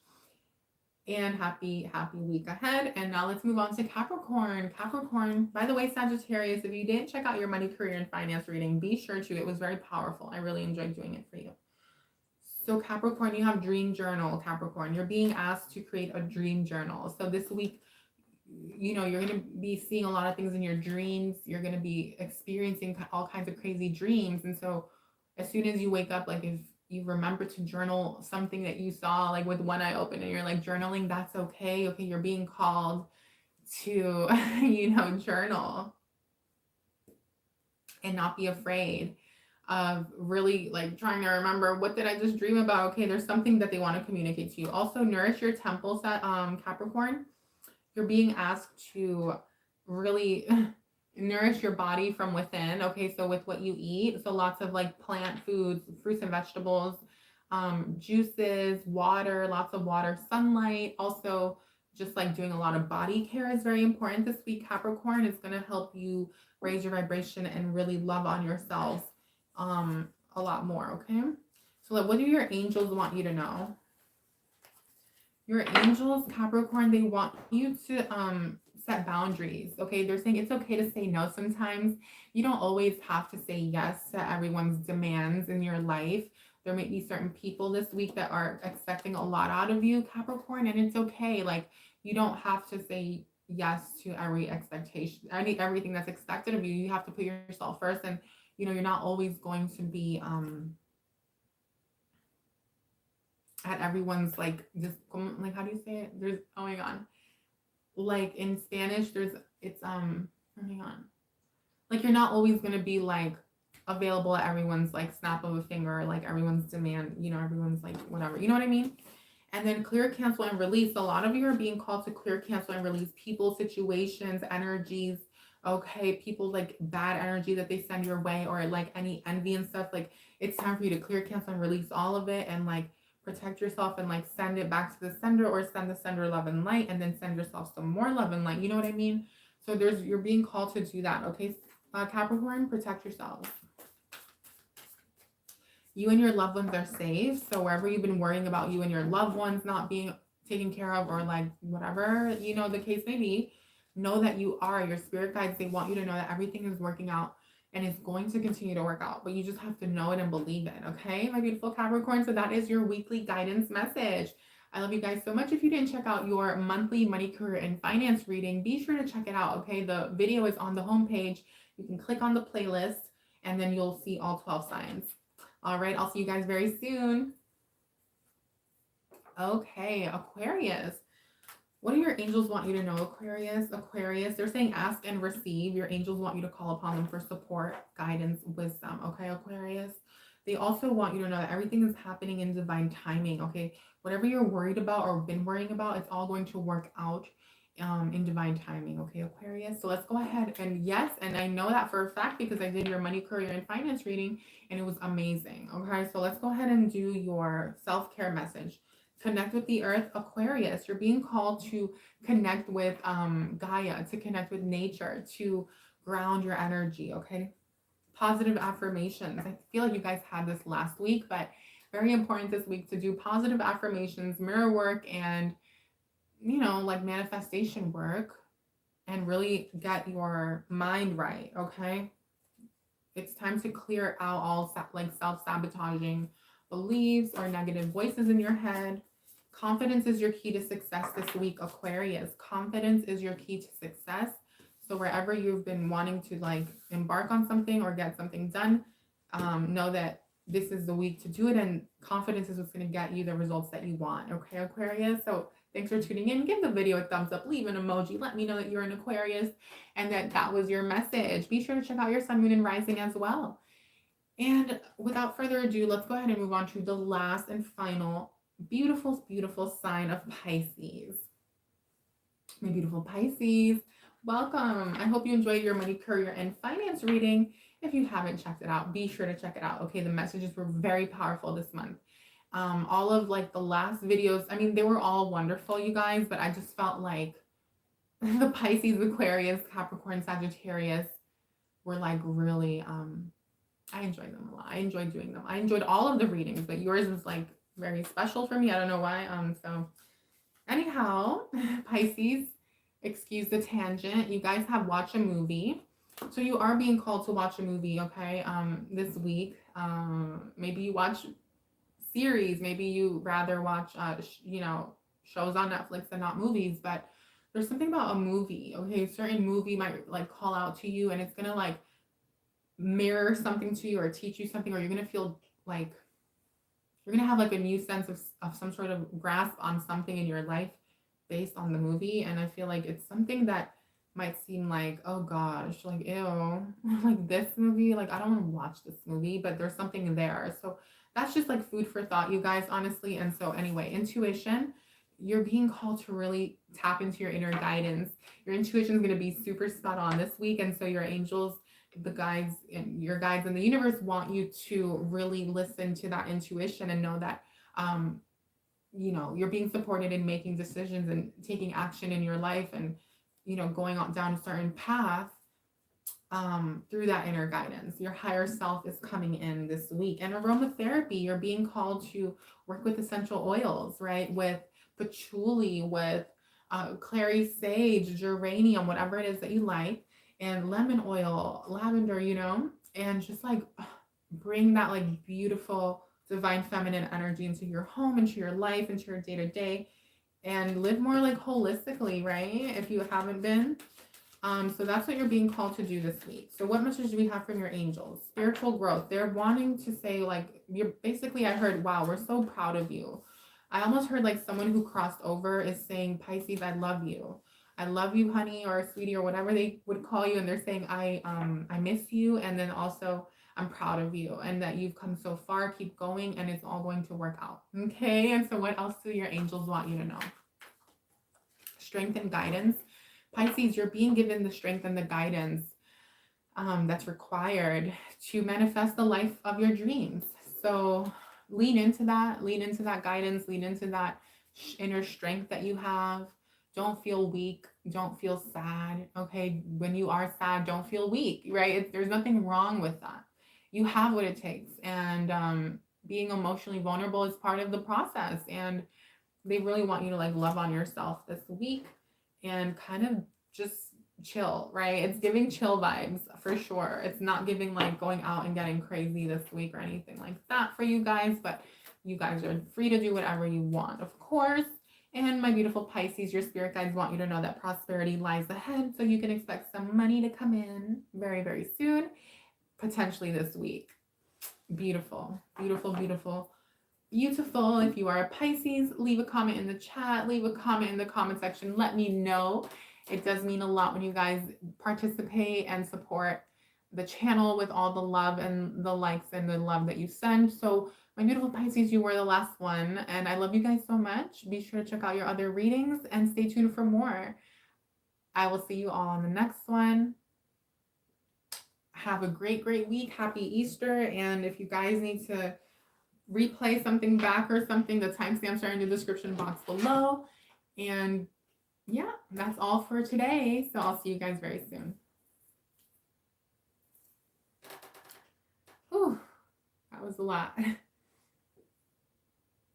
And happy week ahead. And now let's move on to Capricorn. Capricorn, by the way, Sagittarius, if you didn't check out your money, career, and finance reading, be sure to. It was very powerful. I really enjoyed doing it for you. So Capricorn, you have dream journal, Capricorn. You're being asked to create a dream journal. So this week, you're going to be seeing a lot of things in your dreams. You're going to be experiencing all kinds of crazy dreams. And so as soon as you wake up, like if you remember to journal something that you saw, like with one eye open and you're like journaling, that's okay. Okay, you're being called to, journal and not be afraid of really like trying to remember, what did I just dream about? Okay, there's something that they want to communicate to you. Also, nourish your temples at Capricorn. You're being asked to really nourish your body from within. Okay, so with what you eat, so lots of like plant foods, fruits and vegetables, juices, water, lots of water, sunlight. Also, just like doing a lot of body care is very important this week, Capricorn. It's going to help you raise your vibration and really love on yourselves a lot more. Okay, so like, what do your angels want you to know? Your angels, Capricorn, they want you to set boundaries. Okay, they're saying it's okay to say no sometimes. You don't always have to say yes to everyone's demands in your life. There may be certain people this week that are expecting a lot out of you, Capricorn, and it's okay. Like, you don't have to say yes to every expectation, everything that's expected of you. You have to put yourself first, and you're not always going to be at everyone's like, just like, how do you say it? There's, oh my god, like in Spanish, it's hang on, like you're not always going to be like available at everyone's like snap of a finger, or like everyone's demand, everyone's like whatever, you know what I mean? And then clear, cancel, and release. A lot of you are being called to clear, cancel, and release people, situations, energies. Okay, people like bad energy that they send your way, or like any envy and stuff. Like, it's time for you to clear, cancel, and release all of it, and like protect yourself and like send it back to the sender, or send the sender love and light, and then send yourself some more love and light. You know what I mean? So you're being called to do that. Okay, Capricorn, protect yourselves. You and your loved ones are safe. So wherever you've been worrying about you and your loved ones not being taken care of, or like whatever, the case may be, know that you are. Your spirit guides, they want you to know that everything is working out and it's going to continue to work out. But you just have to know it and believe it. Okay, my beautiful Capricorn. So that is your weekly guidance message. I love you guys so much. If you didn't check out your monthly money, career, and finance reading, be sure to check it out. Okay, the video is on the homepage. You can click on the playlist and then you'll see all 12 signs. All right, I'll see you guys very soon. Okay, Aquarius. What do your angels want you to know, Aquarius? Aquarius, they're saying ask and receive. Your angels want you to call upon them for support, guidance, wisdom. Okay, Aquarius. They also want you to know that everything is happening in divine timing. Okay, whatever you're worried about or been worrying about, it's all going to work out in divine timing. Okay, Aquarius. So let's go ahead and yes, and I know that for a fact because I did your money, career, and finance reading and it was amazing. Okay, so let's go ahead and do your self-care message. Connect with the earth, Aquarius. You're being called to connect with Gaia, to connect with nature, to ground your energy. Okay, positive affirmations. I feel like you guys had this last week, but very important this week to do positive affirmations, mirror work, and, like manifestation work, and really get your mind right, okay? It's time to clear out all like self-sabotaging beliefs or negative voices in your head. Confidence is your key to success this week, Aquarius. Confidence is your key to success. So wherever you've been wanting to like embark on something or get something done, know that this is the week to do it, and confidence is what's going to get you the results that you want. Okay, Aquarius? So thanks for tuning in. Give the video a thumbs up, leave an emoji. Let me know that you're an Aquarius and that was your message. Be sure to check out your sun, moon, and rising as well. And without further ado, let's go ahead and move on to the last and final beautiful, beautiful sign of Pisces. My beautiful Pisces, welcome. I hope you enjoyed your money, career, and finance reading. If you haven't checked it out, be sure to check it out. Okay, the messages were very powerful this month. All of like the last videos, I mean, they were all wonderful, you guys, but I just felt like the Pisces, Aquarius, Capricorn, Sagittarius were like really, I enjoyed them a lot. I enjoyed doing them. I enjoyed all of the readings, but yours was like very special for me. I don't know why. So anyhow, Pisces, excuse the tangent. You guys have watched a movie. So you are being called to watch a movie, okay, this week. Maybe you watch series. Maybe you rather watch, shows on Netflix and not movies. But there's something about a movie, okay? A certain movie might like call out to you, and it's going to like mirror something to you or teach you something, or you're going to feel like you're going to have like a new sense of some sort of grasp on something in your life based on the movie. And I feel like it's something that might seem like, oh gosh, like ew, like this movie, like I don't want to watch this movie, but there's something there. So that's just like food for thought, you guys, honestly. And so anyway, intuition, you're being called to really tap into your inner guidance. Your intuition is going to be super spot on this week. And so your angels, the guides, and your guides in the universe want you to really listen to that intuition and know that you're being supported in making decisions and taking action in your life, and going on down a certain path through that inner guidance. Your higher self is coming in this week. And aromatherapy, you're being called to work with essential oils, right? With patchouli, with clary sage, geranium, whatever it is that you like, and lemon oil, lavender, and just like bring that like beautiful divine feminine energy into your home, into your life, into your day-to-day, and live more like holistically, right? If you haven't been. So that's what you're being called to do this week. So what message do we have from your angels? Spiritual growth. They're wanting to say like, you're basically, I heard, wow, we're so proud of you. I almost heard like someone who crossed over is saying, Pisces, I love you. I love you, honey, or sweetie, or whatever they would call you. And they're saying, I miss you. And then also, I'm proud of you and that you've come so far. Keep going, and it's all going to work out. Okay. And so what else do your angels want you to know? Strength and guidance. Pisces, you're being given the strength and the guidance that's required to manifest the life of your dreams. So lean into that guidance, lean into that inner strength that you have. Don't feel weak. Don't feel sad. Okay. When you are sad, don't feel weak, right? There's nothing wrong with that. You have what it takes. And being emotionally vulnerable is part of the process. And they really want you to like love on yourself this week and kind of just chill, right? It's giving chill vibes for sure. It's not giving like going out and getting crazy this week or anything like that for you guys, but you guys are free to do whatever you want, of course. And my beautiful Pisces, your spirit guides want you to know that prosperity lies ahead. So you can expect some money to come in very, very soon, potentially this week. Beautiful, beautiful, beautiful, beautiful. If you are a Pisces, leave a comment in the chat, leave a comment in the comment section. Let me know. It does mean a lot when you guys participate and support the channel with all the love and the likes and the love that you send. So my beautiful Pisces, you were the last one, and I love you guys so much. Be sure to check out your other readings and stay tuned for more. I will see you all on the next one. Have a great, great week. Happy Easter. And if you guys need to replay something back or something, the timestamps are in the description box below. And yeah, that's all for today. So I'll see you guys very soon. was a lot.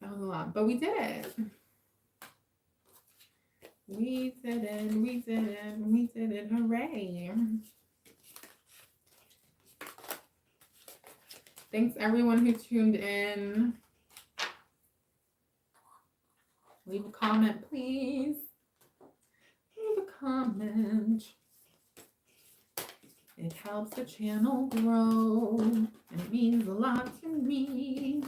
That was a lot, but we did it. We did it, we did it, we did it, hooray. Thanks everyone who tuned in. Leave a comment, please. Leave a comment. It helps the channel grow, and it means a lot to me.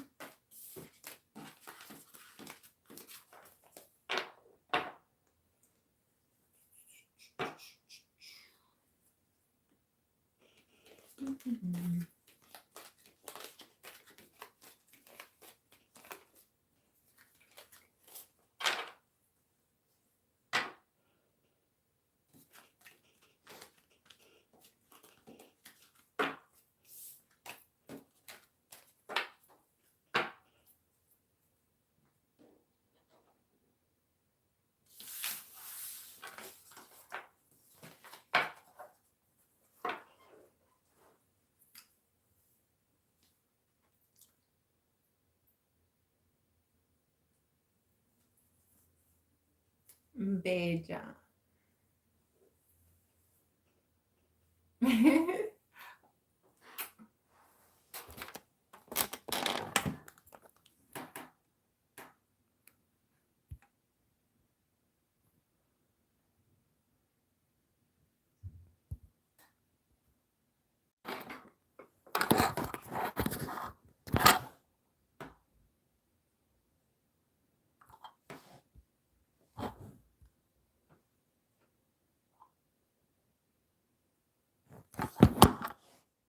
Bella.